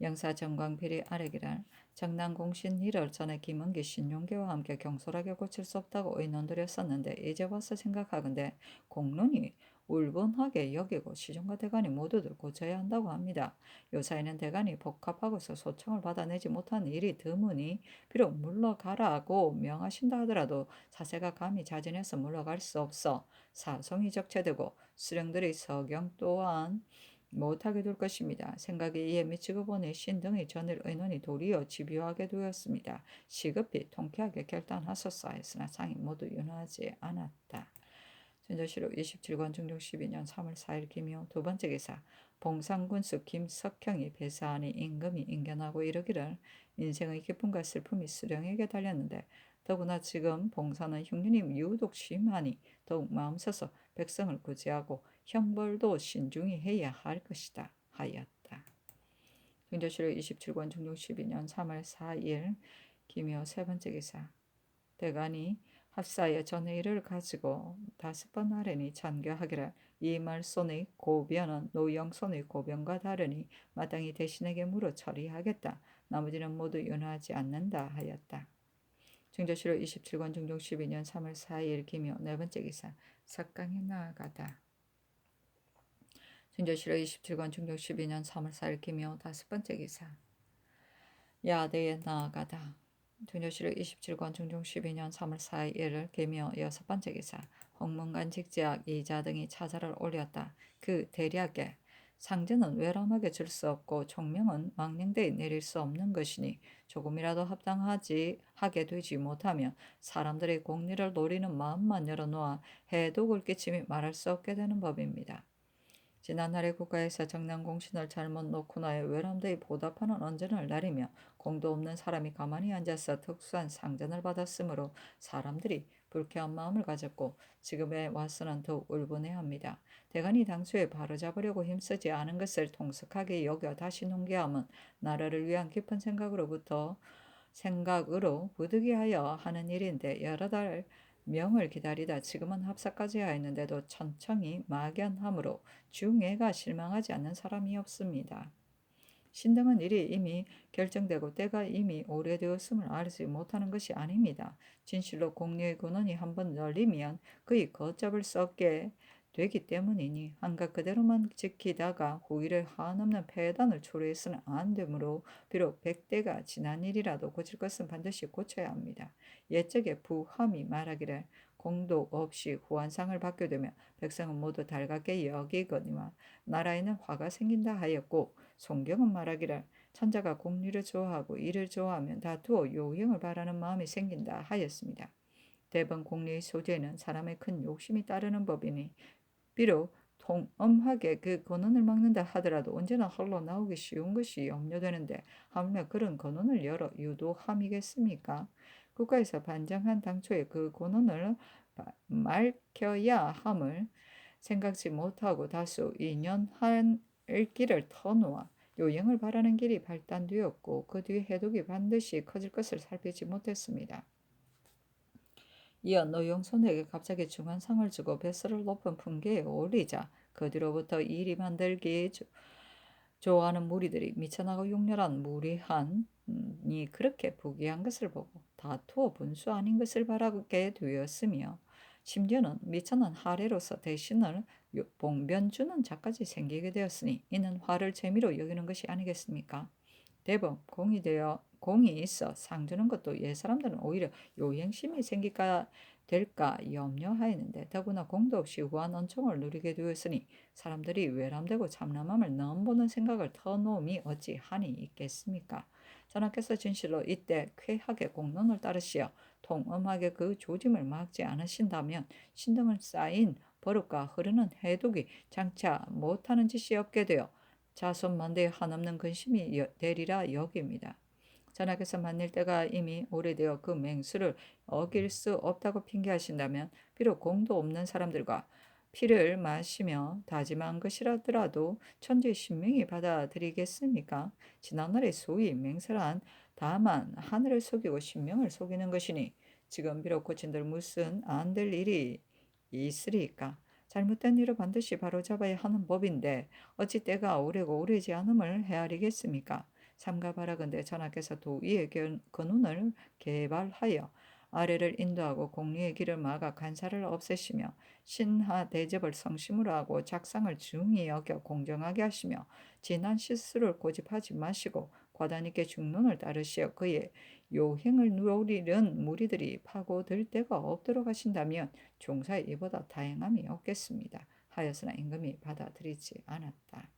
영사 정광필이 아뢰기를 정난공신 1월 전에 김은기 신용계와 함께 경솔하게 고칠 수 없다고 의논드렸었는데 이제 와서 생각하건대 공론이 울분하게 여기고 시종과 대간이 모두들 고쳐야 한다고 합니다. 요사이는 대간이 복합하고서 소청을 받아내지 못한 일이 드무니 비록 물러가라고 명하신다 하더라도 사세가 감히 자진해서 물러갈 수 없어 사성이 적체되고 수령들의 서경 또한 못하게 될 것입니다. 생각에 이에 미치고 보니 신 등의 전일 의논이 도리어 집요하게 되었습니다. 시급히 통쾌하게 결단하소서 했으나 상이 모두 윤하지 않았다. 진조실록 27권 중종 12년 3월 4일 기묘 두 번째 기사 봉상군수 김석형이 배사하니 임금이 인견하고 이르기를 인생의 기쁨과 슬픔이 수령에게 달렸는데 더구나 지금 봉사는 흉년이 유독 심하니 더욱 마음써서 백성을 구제하고 형벌도 신중히 해야 할 것이다 하였다. 중조실록 27권 중종 12년 3월 4일 기묘 세 번째 기사. 대간이 합사의 전회의를 가지고 5번 하려니 찬교하기를 이 말손의 고변은 노영손의 고변과 다르니 마땅히 대신에게 물어 처리하겠다. 나머지는 모두 윤하지 않는다 하였다. 중조실록 27권 중종 12년 3월 4일 기묘 네 번째 기사. 석강에 나아가다. 중조실록 27권 중종 12년 3월 4일 기묘 5번째 기사. 야대에 나아가다. 중조실록 27권 중종 12년 3월 4일 기묘 6번째 기사. 홍문관 직제학 이자 등이 차자를 올렸다. 그 대략에 상제는 외람하게 줄 수 없고 총명은 망령되이 내릴 수 없는 것이니 조금이라도 합당하지 하게 되지 못하면 사람들의 공리를 노리는 마음만 열어놓아 해독을 끼치며 말할 수 없게 되는 법입니다. 지난날의 국가에서 정난 공신을 잘못 놓고나에 외람되이 보답하는 언전을 나리며 공도 없는 사람이 가만히 앉아서 특수한 상전을 받았으므로 사람들이 불쾌한 마음을 가졌고 지금에 와서는 더욱 울분해합니다. 대간이 당초에 바로잡으려고 힘쓰지 않은 것을 통속하게 여겨 다시 농계함은 나라를 위한 깊은 생각으로 부득이하여 하는 일인데 여러 달 명을 기다리다 지금은 합사까지 하였는데도 천청이 막연하므로 중애가 실망하지 않는 사람이 없습니다. 신등은 일이 이미 결정되고 때가 이미 오래되었음을 알지 못하는 것이 아닙니다. 진실로 공리의 근원이 한번 열리면 그의 걷잡을 수 없게 되기 때문이니 한각 그대로만 지키다가 후일에 한없는 폐단을 초래해서는 안 되므로 비록 100대가 지난 일이라도 고칠 것은 반드시 고쳐야 합니다. 옛적에 부함이 말하기를 공도 없이 후한상을 받게 되면 백성은 모두 달갑게 여기거니와 나라에는 화가 생긴다 하였고 송경은 말하기를 천자가 공리를 좋아하고 이를 좋아하면 다투어 요행을 바라는 마음이 생긴다 하였습니다. 대번 공리의 소재는 사람의 큰 욕심이 따르는 법이니 비록 통엄하게 그 근원을 막는다 하더라도 언제나 흘러나오기 쉬운 것이 염려되는데 하물며 그런 근원을 열어 유도함이겠습니까? 국가에서 반정한 당초에 그 근원을 맑혀야 함을 생각지 못하고 다수 인연한 길을 터놓아 요행을 바라는 길이 발단되었고 그 뒤에 해독이 반드시 커질 것을 살피지 못했습니다. 이어 노영손에게 갑자기 중한 상을 주고 뱃살을 높은 풍계에 올리자 그 뒤로부터 이리 만들기 좋아하는 무리들이 미천하고 용렬한 무리한이 그렇게 부귀한 것을 보고 다투어 분수 아닌 것을 바라게 되었으며 심지어는 미천한 하례로서 대신을 봉변주는 자까지 생기게 되었으니 이는 화를 재미로 여기는 것이 아니겠습니까? 대법 공이 있어 상 주는 것도 옛 사람들은 오히려 요행심이 생길까 될까 염려하였는데 더구나 공도 없이 후한恩寵을 누리게 되었으니 사람들이 외람되고 참남함을 넘보는 생각을 터놓음이 어찌 한이 있겠습니까? 전하께서 진실로 이때 쾌하게 공론을 따르시어 통엄하게 그 조짐을 막지 않으신다면 신등을 쌓인 버릇과 흐르는 해독이 장차 못하는 짓이 없게 되어 자손만대에 한없는 근심이 되리라 여깁니다. 전하께서 만일 때가 이미 오래되어 그 맹수를 어길 수 없다고 핑계하신다면 비록 공도 없는 사람들과 피를 마시며 다짐한 것이라더라도 천주의 신명이 받아들이겠습니까? 지난날의 소위 맹세란 다만 하늘을 속이고 신명을 속이는 것이니 지금 비록 고친들 무슨 안 될 일이 있으리까? 잘못된 일을 반드시 바로잡아야 하는 법인데 어찌 때가 오래고 오래지 않음을 헤아리겠습니까? 삼가 바라건대 전하께서 도의의 근원을 개발하여 아래를 인도하고 공리의 길을 막아 간사를 없애시며 신하 대접을 성심으로 하고 작상을 중히 여겨 공정하게 하시며 진한 실수를 고집하지 마시고 과단 있게 중론을 따르시어 그의 요행을 노리는 무리들이 파고들 데가 없도록 하신다면 종사에 이보다 다행함이 없겠습니다. 하였으나 임금이 받아들이지 않았다.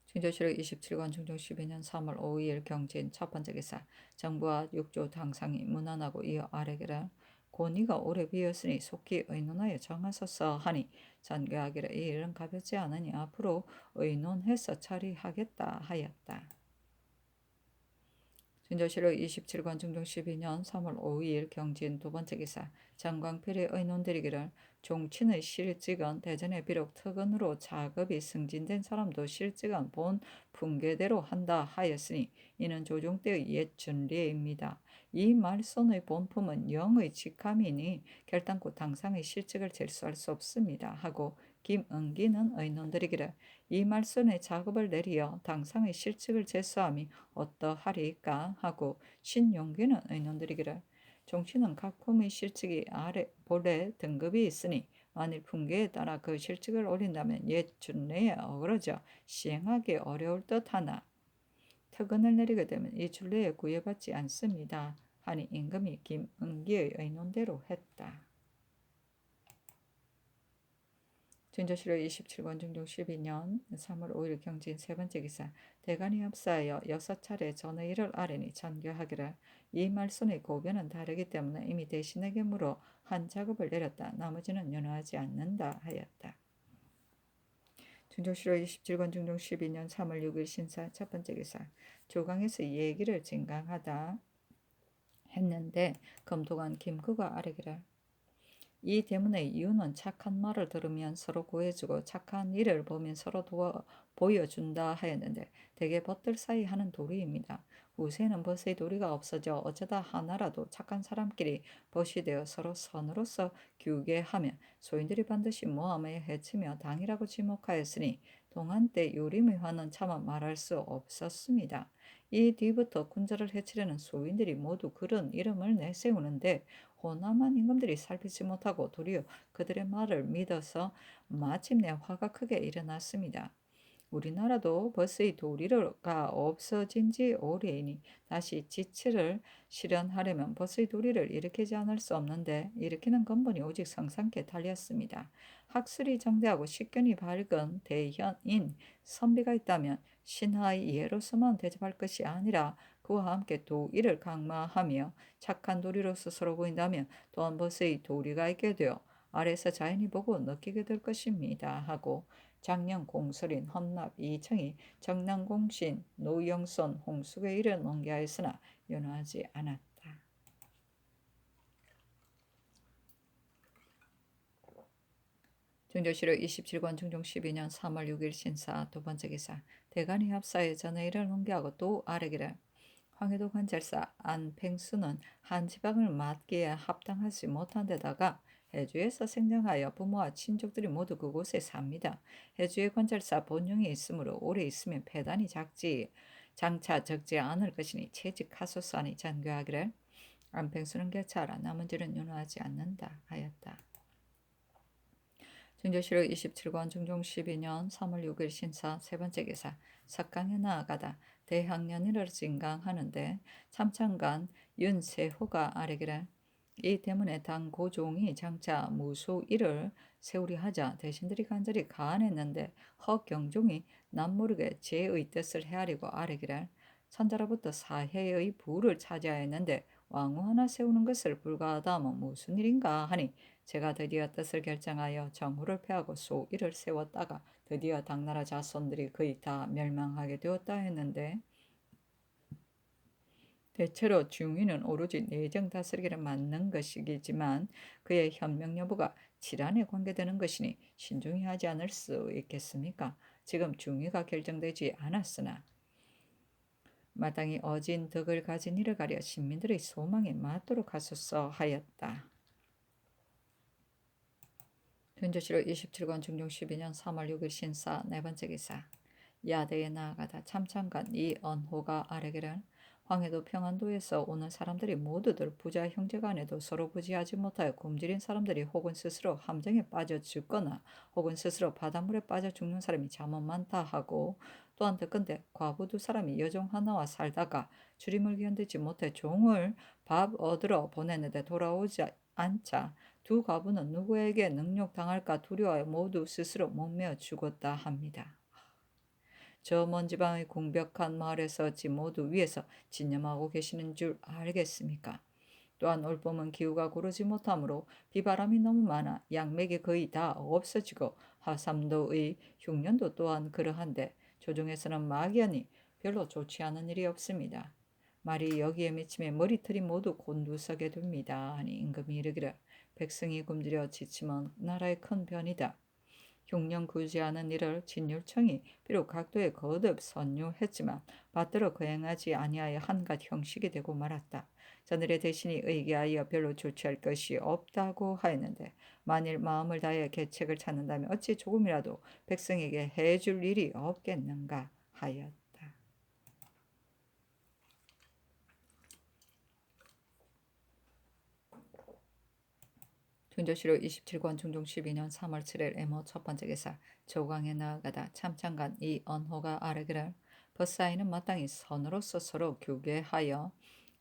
중조실록 27권 중종 12년 3월 5일 경진 첫 번째 기사. 정부와 육조 당상이 문안하고 이어 아래기를 고니가 오래 비었으니 속히 의논하여 정하소서 하니 전교하기를 이 일은 가볍지 않으니 앞으로 의논해서 처리하겠다 하였다. 준조실록 27권 중종 12년 3월 5일 경진 두 번째 기사 장광필의 의논드리기를 종친의 실직은 대전에 비록 특언으로 작업이 승진된 사람도 실직은 본 풍계대로 한다 하였으니 이는 조종 때의 옛 준례입니다. 이 말씀의 본품은 영의 직함이니 결단코 당상의 실직을 jer수할 수 없습니다 하고 김은기는 의논드리기를 이 말씀의 작업을 내리어 당상의 실직을 제수함이 어떠하리까 하고 신용기는 의논드리기를 종치는 각 품의 실직이 아래 본래 등급이 있으니 만일 품계에 따라 그 실직을 올린다면 옛 준례에 어그러져 시행하기 어려울 듯하나 특언을 내리게 되면 이 준례에 구애받지 않습니다 하니 임금이 김은기의 의논대로 했다. 준조실록 27권 중종 12년 3월 5일 경진 세 번째 기사 대간이 합사하여 6차례 전의를 아뢰니 전교하기를 이 말씀의 고변은 다르기 때문에 이미 대신에게 물어 한 작업을 내렸다. 나머지는 연호하지 않는다 하였다. 준조실록 27권 중종 12년 3월 6일 신사 첫 번째 기사 조강에서 얘기를 진강하다 했는데 검도관 김구가 아뢰기를 이 때문에 이유는 착한 말을 들으면 서로 구해주고 착한 일을 보면 서로 보여준다 하였는데 대개 벗들 사이 하는 도리입니다. 후세는 벗의 도리가 없어져 어쩌다 하나라도 착한 사람끼리 벗이 되어 서로 선으로서 규계하면 소인들이 반드시 모함에 해치며 당이라고 지목하였으니 동한 때 요림의 화는 차마 말할 수 없었습니다. 이 뒤부터 군자를 해치려는 소인들이 모두 그런 이름을 내세우는데 호남한 임금들이 살피지 못하고 도리어 그들의 말을 믿어서 마침내 화가 크게 일어났습니다. 우리나라도 벌써 도리가 없어진 지 오래이니 다시 지체를 실현하려면 벌써 도리를 일으키지 않을 수 없는데 일으키는 근본이 오직 성상께 달렸습니다. 학술이 정대하고 식견이 밝은 대현인 선비가 있다면 신하의 예로서만 대접할 것이 아니라 그와 함께 도의를 강마하며 착한 도리로 스스로 보인다면 또한 벌써의 도리가 있게 되어 아래서 자연히 보고 느끼게 될 것입니다 하고 장령 공설인 헌납 이청이 정남공신 노영선 홍숙의 일을 논개하였으나 연호하지 않았다. 준조실록 27권 중종 12년 3월 6일 신사 두 번째 기사 대간이 합사에 전의를 논개하고 또 아뢰기를 황해도 관찰사 안팽수는 한 지방을 맡기에 합당하지 못한 데다가 해주에서 생장하여 부모와 친족들이 모두 그곳에 삽니다. 해주의 관찰사 본령이 있으므로 오래 있으면 폐단이 장차 적지 않을 것이니 채직하소서하니 전교하기를 안팽수는 개차하라 나머지는 윤호하지 않는다 하였다. 준조실록 27권 중종 12년 3월 6일 신사 세 번째 기사 석강에 나아가다 대학년일을 진강하는데 참찬관 윤세호가 아뢰기를 이 때문에 당 고종이 장차 무소일을 세우리 하자 대신들이 간절히 가안했는데 허경종이 남모르게 제의 뜻을 헤아리고 아뢰기를 천자로부터 사해의 부를 차지하였는데 왕후 하나 세우는 것을 불가하다 하면 무슨 일인가 하니 제가 드디어 뜻을 결정하여 정후를 패하고 소일을 세웠다가 드디어 당나라 자손들이 거의 다 멸망하게 되었다 했는데 대체로 중위는 오로지 내정 다스리기를 맡는 것이지만 그의 현명 여부가 질환에 관계되는 것이니 신중히 하지 않을 수 있겠습니까? 지금 중위가 결정되지 않았으나 마땅히 어진 덕을 가진 이를 가려 신민들의 소망에 맞도록 하소서 하였다. 준조실록 27권 중종 12년 3월 6일 신사 네 번째 기사 야대에 나아가다 참찬관 이언호가 아뢰기를 황해도 평안도에서 오는 사람들이 모두들 부자 형제간에도 서로 부지하지 못하여 굶주린 사람들이 혹은 스스로 함정에 빠져 죽거나 혹은 스스로 바닷물에 빠져 죽는 사람이 잠은 많다 하고 또한 듣건대 과부 두 사람이 여종 하나와 살다가 주림을 견디지 못해 종을 밥 얻으러 보냈는데 돌아오지 않자 두 과부는 누구에게 능욕당할까 두려워하여 모두 스스로 목매어 죽었다 합니다. 저 먼 지방의 공벽한 마을에서 어찌 모두 위에서 진념하고 계시는 줄 알겠습니까? 또한 올봄은 기후가 고르지 못하므로 비바람이 너무 많아 양맥이 거의 다 없어지고 하삼도의 흉년도 또한 그러한데 조정에서는 막연히 별로 좋지 않은 일이 없습니다. 말이 여기에 미치면 머리털이 모두 곤두서게 됩니다. 하니 임금이 이르기를 백성이 굶주려 지치면 나라의 큰 변이다. 흉령 구제하는 일을 진율청이 비록 각도에 거듭 선유했지만 받들어 거행하지 아니하여 한갓 형식이 되고 말았다. 저들의 대신이 의기하여 별로 조치할 것이 없다고 하였는데 만일 마음을 다해 계책을 찾는다면 어찌 조금이라도 백성에게 해줄 일이 없겠는가 하였다. 준조실로 27권 중종 12년 3월 7일 애모 첫 번째 기사 조광에 나아가다 참찬간 이 언호가 아뢰기를 벗사이는 마땅히 선으로서 서로 교계하여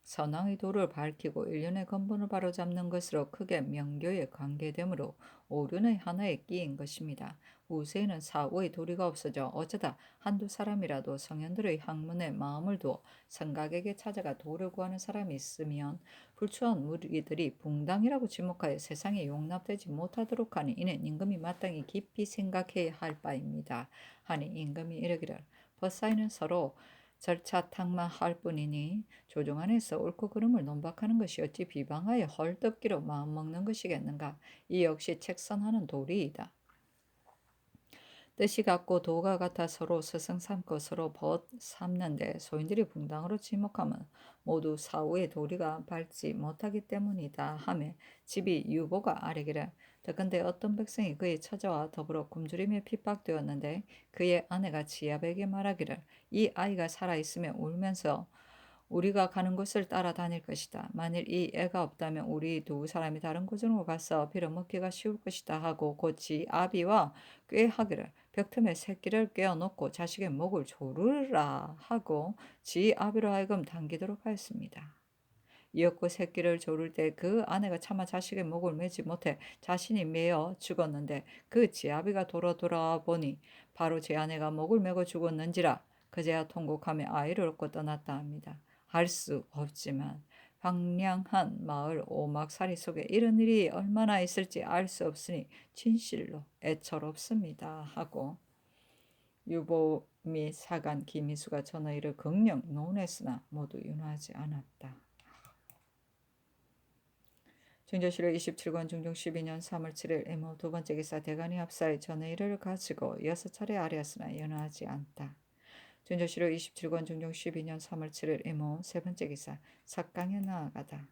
선왕의 도를 밝히고 일련의 근본을 바로잡는 것으로 크게 명교에 관계되므로 오륜의 하나에 끼인 것입니다. 후세에는 사후의 도리가 없어져 어쩌다 한두 사람이라도 성현들의 학문에 마음을 두어 성각에게 찾아가 도를 구하는 사람이 있으면 불추한 무리들이 붕당이라고 지목하여 세상에 용납되지 못하도록 하니 이는 임금이 마땅히 깊이 생각해야 할 바입니다. 하니 임금이 이르기를 벗사이는 서로 절차 탕마할 뿐이니 조정 안에서 옳고 그름을 논박하는 것이 어찌 비방하여 헐떡기로 마음먹는 것이겠는가. 이 역시 책선하는 도리이다. 뜻이 같고 도가 같아 서로 스승 삼고 서로 벗 삼는데 소인들이 붕당으로 지목하면 모두 사후의 도리가 밟지 못하기 때문이다 하며 집이 유보가 아뢰기를 더건대 어떤 백성이 그의 처자와 더불어 굶주림에 핍박되었는데 그의 아내가 지압에게 말하기를 이 아이가 살아있으면 울면서 우리가 가는 곳을 따라다닐 것이다. 만일 이 애가 없다면 우리 두 사람이 다른 곳으로 가서 빌어먹기가 쉬울 것이다 하고 곧지 아비와 꾀하기를 벽틈에 새끼를 꿰어놓고 자식의 목을 조르라 하고 지 아비로 하여금 당기도록 하였습니다. 이었고 새끼를 조를 때 그 아내가 차마 자식의 목을 매지 못해 자신이 매어 죽었는데 그 지아비가 돌아 보니 바로 제 아내가 목을 매고 죽었는지라 그제야 통곡하며 아이를 얻고 떠났다 합니다. 알 수 없지만 황량한 마을 오막살이 속에 이런 일이 얼마나 있을지 알 수 없으니 진실로 애처롭습니다 하고 유보 및 사간 김희수가 전하이를 극령 논했으나 모두 윤하지 않았다. 준조실로 27권 중종 12년 3월 7일 애모 두 번째 기사 대간이 합사의 전의를 가지고 6차례 아뢰었으나 연하지 않다. 준조실로 27권 중종 12년 3월 7일 애모 세 번째 기사 삭강에 나아가다.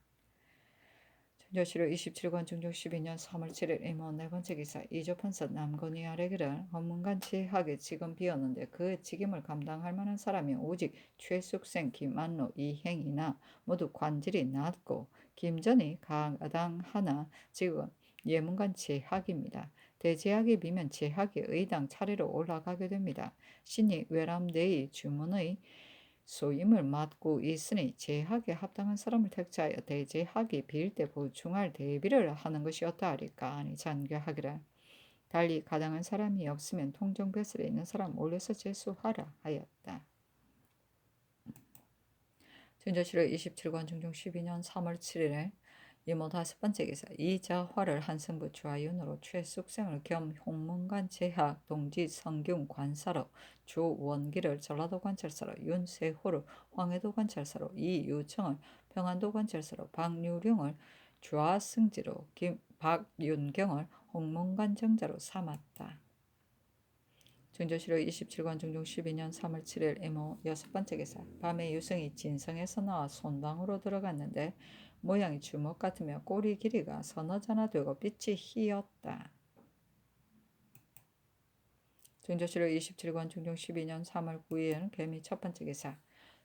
준조실로 27권 중종 12년 3월 7일 애모 네 번째 기사 이조판서 남건이 아뢰기를 헌문간치하게 지금 비었는데 그 직임을 감당할 만한 사람이 오직 최숙생 김안로 이행이나 모두 관질이 낮고 김전이 가당하나 지금 예문간 제학입니다. 대제학이 비면 제학이 의당 차례로 올라가게 됩니다. 신이 외람되이 주문의 소임을 맡고 있으니 제학에 합당한 사람을 택자하여 대제학이 빌 때 보충할 대비를 하는 것이었다 하리까. 아니 잔교하기를 달리 가당한 사람이 없으면 통정배설에 있는 사람 올려서 제수하라 하였다. 준조실로 27권 중종 12년 3월 7일에 이모 다섯 번째 기사 이자화를 한승부 주하윤으로 최숙생을 겸 홍문관 제학 동지 성균 관사로 주원기를 전라도 관찰사로 윤세호를 황해도 관찰사로 이유청을 평안도 관찰사로 박유령을 주하승지로 박윤경을 홍문관 정자로 삼았다. 준조실로 27권 중종 12년 3월 7일 이모 여섯 번째 기사 밤에 유성이 진성에서 나와 손방으로 들어갔는데 모양이 주먹 같으며 꼬리 길이가 서너 자나 되고 빛이 희었다. 준조실로 27권 중종 12년 3월 9일 개미 첫 번째 기사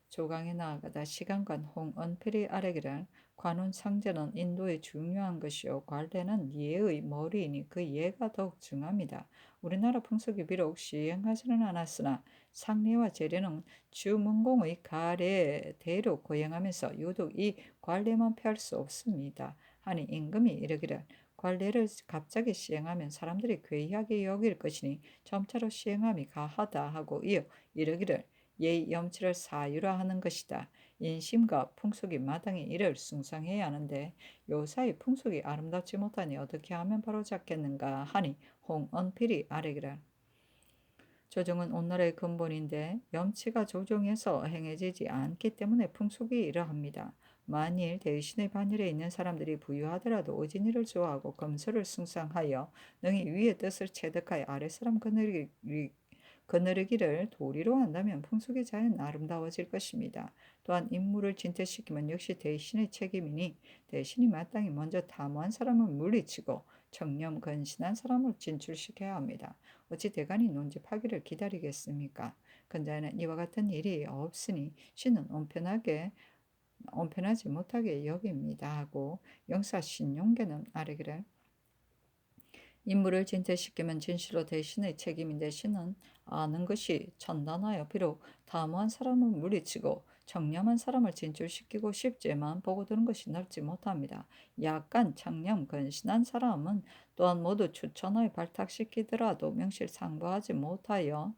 조강에 나아가다 시간관 홍언필이 아뢰기를 관운 상제는 인도의 중요한 것이요 관례는 예의 머리이니 그 예가 더욱 중합니다. 우리나라 풍속이 비록 시행하지는 않았으나 상례와 재례는 주문공의 가례대로 거행하면서 유독 이 관례만 피할 수 없습니다. 하니 임금이 이르기를 관례를 갑자기 시행하면 사람들이 괴이하게 여길 것이니 점차로 시행함이 가하다 하고 이어 이르기를 예의 염치를 사유라 하는 것이다. 인심과 풍속이 마땅히 이를 숭상해야 하는데 요사이 풍속이 아름답지 못하니 어떻게 하면 바로잡겠는가 하니 홍언필이 아뢰기를 조정은 온나라의 근본인데 염치가 조정에서 행해지지 않기 때문에 풍속이 이러합니다. 만일 대신의 반열에 있는 사람들이 부유하더라도 어진이를 좋아하고 검소를 숭상하여 능히 위의 뜻을 체득하여 아랫사람 거느리기를 도리로 한다면 풍속의 자연 아름다워질 것입니다. 또한 임무를 진퇴시키면 역시 대신의 책임이니 대신이 마땅히 먼저 탐호한 사람을 물리치고 청렴 근신한 사람을 진출시켜야 합니다. 어찌 대간이 논집하기를 기다리겠습니까? 근자에는 이와 같은 일이 없으니 신은 온편하지 못하게 여깁니다 하고 영사 신용계는 아래기를 임무를 진퇴시키면 진실로 대신의 책임인데 신은 아는 것이 천단하여 비록 다무한 사람을 물리치고 청렴한 사람을 진출시키고 싶지만 보고 드는 것이 넓지 못합니다. 약간 청렴 근신한 사람은 또한 모두 추천하여 발탁시키더라도 명실상부하지 못하여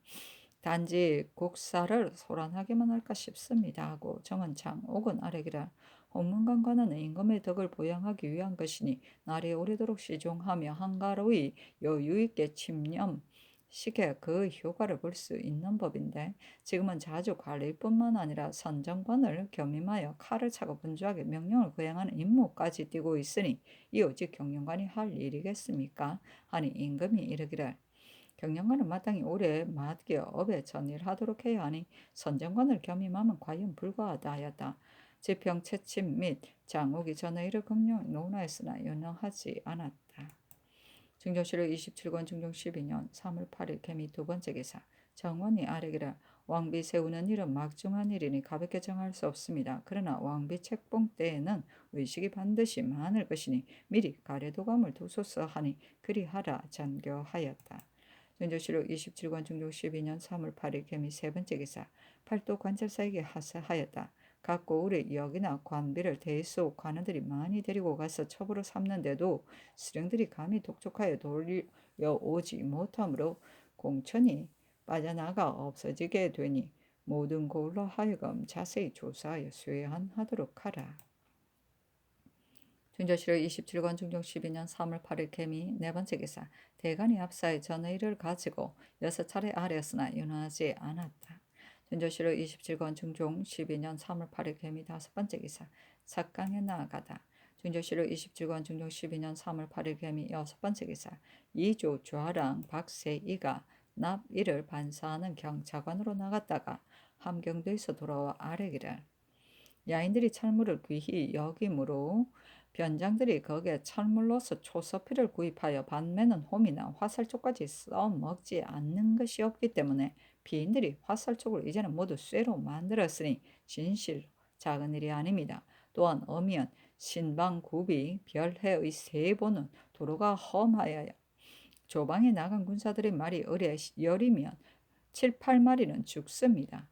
단지 국사를 소란하게만 할까 싶습니다 하고 정은창 옥은 아래기를 홍문관관은 임금의 덕을 보양하기 위한 것이니 날이 오래도록 시종하며 한가로이 여유있게 침념시켜 그 효과를 볼 수 있는 법인데 지금은 자주 관리일 뿐만 아니라 선정관을 겸임하여 칼을 차고 분주하게 명령을 거행하는 임무까지 띄고 있으니 이 오직 경영관이 할 일이겠습니까? 하니 임금이 이르기를 경영관은 마땅히 올해 맞게 업에 전일하도록 해야 하니 선정관을 겸임하면 과연 불가하다 하였다. 지평 채침 및 장욱이 전에 이를 금령 논하였으나 연허하지 않았다. 중조실록 27권 중종 12년 3월 8일 개미 두 번째 기사 정원이 아래기를 왕비 세우는 일은 막중한 일이니 가볍게 정할 수 없습니다. 그러나 왕비 책봉 때에는 의식이 반드시 많을 것이니 미리 가래도감을 두소서 하니 그리하라 전교하였다. 전조실록 27권 중종 12년 3월 8일 개미 세 번째 기사 팔도 관찰사에게 하사하였다. 각 고을의 역이나 관비를 대수 관원들이 많이 데리고 가서 첩으로 삼는데도 수령들이 감히 독촉하여 돌려오지 못하므로 공천이 빠져나가 없어지게 되니 모든 고을로 하여금 자세히 조사하여 수회하도록 하라. 준조실록 27권 중종 12년 3월 8일 개미 네 번째 기사 대간이 합사의 전의를 가지고 6차례 아뢰었으나 윤하지 않았다. 준조실록 27권 중종 12년 3월 8일 개미 다섯 번째 기사 삭강에 나아가다. 준조실록 27권 중종 12년 3월 8일 개미 여섯 번째 기사 이조 좌랑 박세이가 납일을 반사하는 경차관으로 나갔다가 함경도에서 돌아와 아뢰기를 야인들이 철물을 귀히 여김으로 변장들이 거기에 철물로서 초서피를 구입하여 반매는 홈이나 화살촉까지 써먹지 않는 것이 없기 때문에 피인들이 화살촉을 이제는 모두 쇠로 만들었으니 진실 작은 일이 아닙니다. 또한 어미연 신방구비 별해의 세보는 도로가 험하여 조방에 나간 군사들의 말이 의뢰 열이면 7, 8마리는 죽습니다.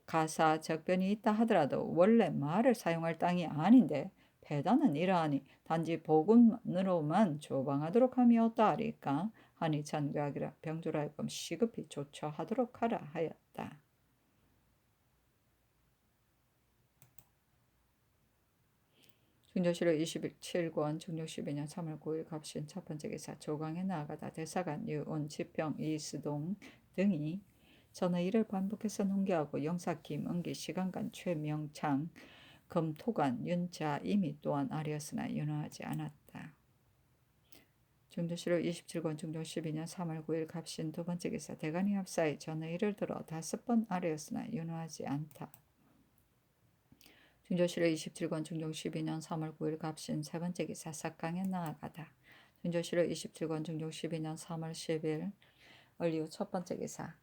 가사 적변이 있다 하더라도 원래 말을 사용할 땅이 아닌데 배단은 이러하니 단지 복음으로만 조방하도록 함이 어떠하리까 하니 전교하기라 병조라 하여금 시급히 조처하도록 하라 하였다. 중조실록 27권 중종 12년 3월 9일 갑신 첫 번째 기사 조강에 나아가다 대사관 유온 지평 이스동 등이 전의 일을 반복해서 농계하고 영사 김은기 시간관 최명창 검토관 윤자 이미 또한 아리였으나 윤허하지 않았다. 중조실록 27권 중종 12년 3월 9일 갑신 두 번째 기사 대간이 합사의 전의 일을 들어 5번 아리였으나 윤허하지 않다. 중조실록 27권 중종 12년 3월 9일 갑신 세 번째 기사 삭강에 나아가다. 중조실록 27권 중종 12년 3월 10일 얼리우 첫 번째 기사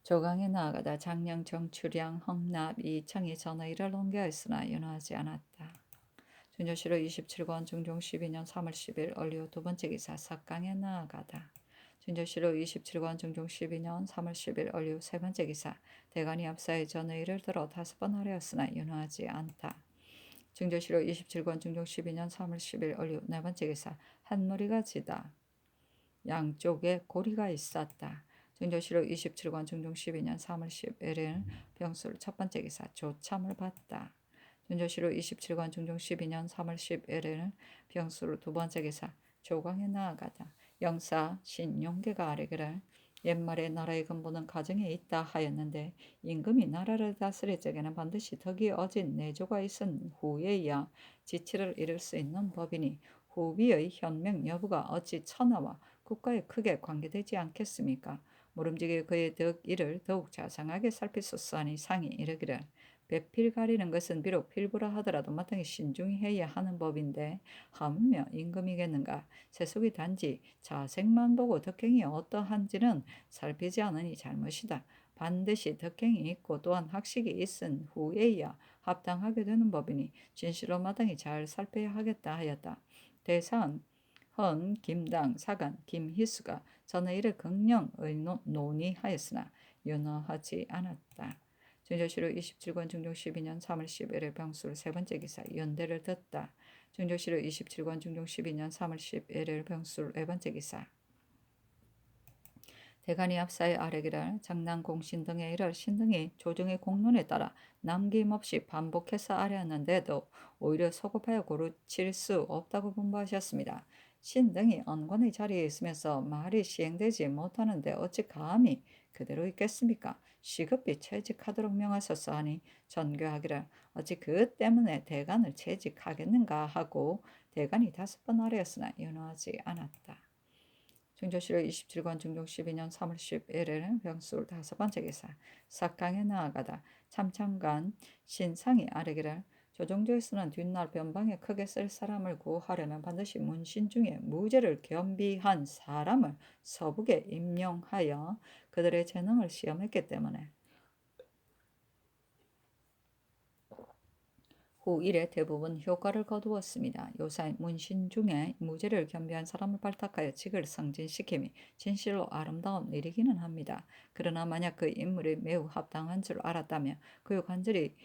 조강에 나아가다 장량 정추량 헝납 이창이 전의를 농계하였으나 윤허하지 않았다. 중조실록 27권 중종 12년 3월 10일 얼리우 두 번째 기사 삭강에 나아가다. 중조실록 27권 중종 12년 3월 10일 얼리우 세 번째 기사 대간이 합사의 전의를 들어 5번 하려였으나 윤허하지 않다. 중조실록 27권 중종 12년 3월 10일 얼리우 네 번째 기사 한머리가 지다. 양쪽에 고리가 있었다. 중조실록 27권 중종 12년 3월 11일 병술 첫 번째 기사 조참을 받다. 중조실록 27권 중종 12년 3월 11일 병술 두 번째 기사 조광에 나아가다. 영사 신용계가 아뢰기를 옛말에 나라의 근본은 가정에 있다 하였는데 임금이 나라를 다스릴 적에는 반드시 덕이 어진 내조가 있은 후에야 지치를 이룰 수 있는 법이니 후비의 현명 여부가 어찌 천하와 국가에 크게 관계되지 않겠습니까? 모름지기 그의 덕일을 더욱 자상하게 살피소서 하니 상이 이르기를 배필 가리는 것은 비록 필부라 하더라도 마땅히 신중히 해야 하는 법인데 하물며 임금이겠는가? 세속이 단지 자색만 보고 덕행이 어떠한지는 살피지 않으니 잘못이다. 반드시 덕행이 있고 또한 학식이 있은 후에야 합당하게 되는 법이니 진실로 마땅히 잘 살펴야 하겠다 하였다. 대산 헌, 김당, 사간, 김희수가 전에 이를 극령 논의하였으나 윤허하지 않았다. 중조실로 27권 중종 12년 3월 11일 병술 세 번째 기사 연대를 듣다. 중조실로 27권 중종 12년 3월 11일 병술 네 번째 기사 대간이 앞사의 아래기를 장난공신 등의 일을 신등이 조정의 공론에 따라 남김없이 반복해서 아뢰었는데도 오히려 소급하여 고르칠 수 없다고 분부하셨습니다. 신등이 언권의 자리에 있으면서 말이 시행되지 못하는데 어찌 감히 그대로 있겠습니까? 시급히 채직하도록 명하소서 하니 전교하기를 어찌 그 때문에 대간을 채직하겠는가 하고 대간이 5번 아뢰었으나 윤호하지 않았다. 중조실록 27권 중종 12년 3월 11일 병술 5번째 기사 삭강에 나아가다 참창간 신상이 아뢰기를 조정조에서는 뒷날 변방에 크게 쓸 사람을 구하려면 반드시 문신 중에 무죄를 겸비한 사람을 서북에 임용하여 그들의 재능을 시험했기 때문에 후 일에 대부분 효과를 거두었습니다. 요사이 문신 중에 무죄를 겸비한 사람을 발탁하여 직을 승진시킴이 진실로 아름다운 일이기는 합니다. 그러나 만약 그 인물이 매우 합당한 줄 알았다면 그 관절이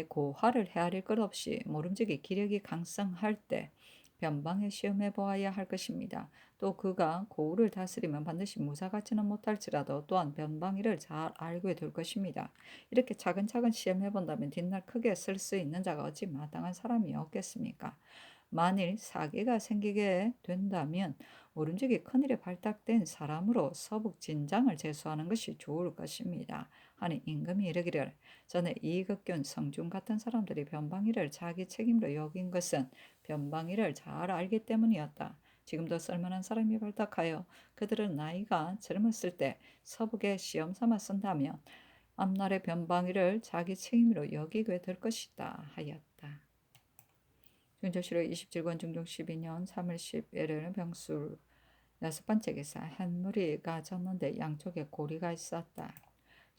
고화를 헤아릴 것 없이 모름지기 기력이 강성할 때 변방에 시험해 보아야 할 것입니다. 또 그가 고우를 다스리면 반드시 무사같지는 못할지라도 또한 변방일을 잘 알게 될 것입니다. 이렇게 차근차근 시험해 본다면 뒷날 크게 쓸 수 있는 자가 어찌 마땅한 사람이 없겠습니까? 만일 사기가 생기게 된다면 모름지기 큰일에 발탁된 사람으로 서북 진장을 제수하는 것이 좋을 것입니다. 하니 임금이 이르기를 전에 이극균 성중 같은 사람들이 변방일을 자기 책임으로 여긴 것은 변방일을 잘 알기 때문이었다. 지금도 쓸만한 사람이 발탁하여 그들은 나이가 젊었을 때 서북에 시험 삼아 쓴다면 앞날의 변방위를 자기 책임으로 여기게 될 것이다 하였다. 중조실록 27권 중종 12년 3월 11일 병술 6번째 기사 한 무리가 졌는데 양쪽에 고리가 있었다.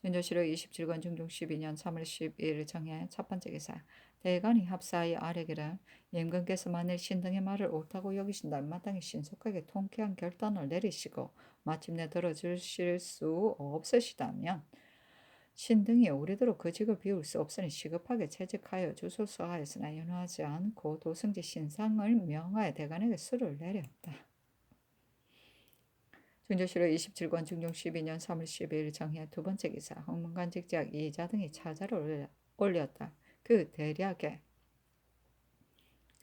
중조실록 27권 중종 12년 3월 12일 정해 첫 번째 기사 대간이 합사의 아뢰기를 임금께서 만일 신등의 말을 옳다고 여기신다면 마땅히 신속하게 통쾌한 결단을 내리시고 마침내 들어주실 수 없으시다면 신등이 오래도록 그 직을 비울 수 없으니 시급하게 채직하여 주소서 하였으나 윤호하지 않고 도승지 신상을 명하여 대간에게 수를 내렸다. 중조실록 27권 중종 12년 3월 12일 정해 두 번째 기사 홍문관 직작 이자 등이 차자를 올렸다. 그 대략에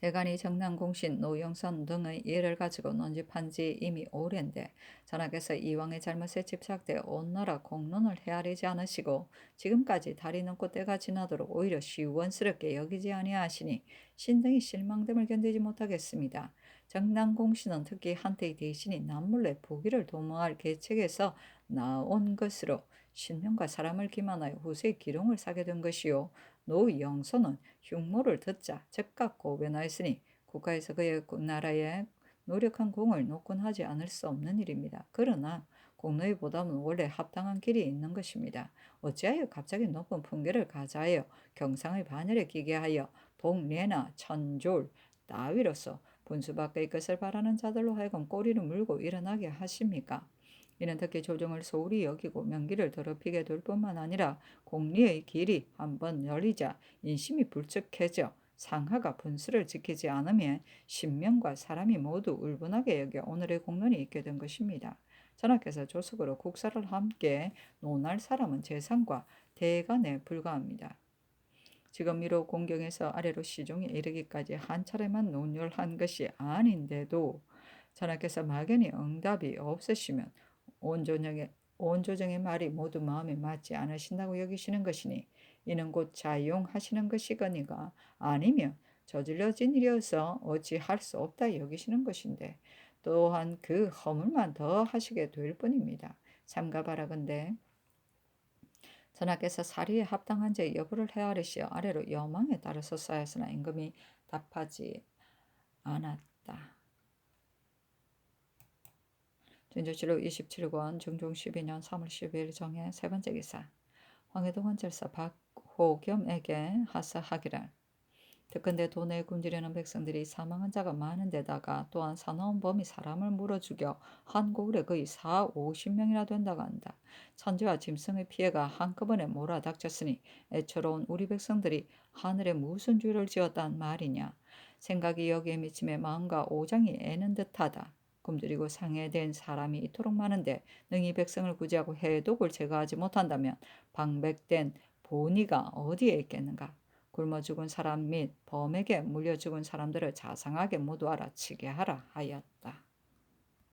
대간이 정난공신, 노영선 등의 예를 가지고 논집한 지 이미 오랜데 전하께서 이왕의 잘못에 집착돼 온 나라 공론을 헤아리지 않으시고 지금까지 달이 넘고 때가 지나도록 오히려 시원스럽게 여기지 아니하시니 신등이 실망됨을 견디지 못하겠습니다. 정난공신은 특히 한때의 대신이 남몰래 부귀를 도모할 계책에서 나온 것으로 신명과 사람을 기만하여 후세의 기롱을 사게 된 것이요. 노영선은 흉모를 듣자 즉각 고변하였으니 국가에서 그의 나라에 노력한 공을 녹곤하지 않을 수 없는 일입니다. 그러나 공로의 보답은 원래 합당한 길이 있는 것입니다. 어찌하여 갑자기 높은 품계를 가자하여 경상의 반열에 기게 하여 복례나 천졸 따위로서 분수 밖의 것을 바라는 자들로 하여금 꼬리를 물고 일어나게 하십니까? 이는 특히 조정을 소홀히 여기고 명기를 더럽히게 될 뿐만 아니라 공리의 길이 한번 열리자 인심이 불측해져 상하가 분수를 지키지 않으면 신명과 사람이 모두 울분하게 여겨 오늘의 공론이 있게 된 것입니다. 전하께서 조석으로 국사를 함께 논할 사람은 재상과 대간에 불과합니다. 지금 위로 공경에서 아래로 시종에 이르기까지 한 차례만 논율한 것이 아닌데도 전하께서 막연히 응답이 없으시면 온전하게 온 조정의 말이 모두 마음에 맞지 않으신다고 여기시는 것이니 이는 곧 자용하시는 것이거니가 아니면 저질러진 일이어서 어찌 할 수 없다 여기시는 것인데 또한 그 허물만 더 하시게 될 뿐입니다. 삼가바라건대 전하께서 사리에 합당한지 여부를 헤아리시어 아래로 여망에 따라서 쌓였으나 임금이 답하지 않았다. 진주지록 27권 중종 12년 3월 12일 정해 세 번째 기사. 황해동원 절사 박호겸에게 하사하기를 특근대 돈에 굶주려는 백성들이 사망한 자가 많은 데다가 또한 사나운 범이 사람을 물어 죽여 한 고을에 거의 4, 50명이나 된다고 한다. 천재와 짐승의 피해가 한꺼번에 몰아닥쳤으니 애처로운 우리 백성들이 하늘에 무슨 죄를 지었단 말이냐. 생각이 여기에 미침에 마음과 오장이 애는 듯하다. 굶주리고 상해된 사람이 이토록 많은데 능히 백성을 구제하고 해독을 제거하지 못한다면 방백된 본의가 어디에 있겠는가. 굶어 죽은 사람 및 범에게 물려 죽은 사람들을 자상하게 모두 알아치게 하라 하였다.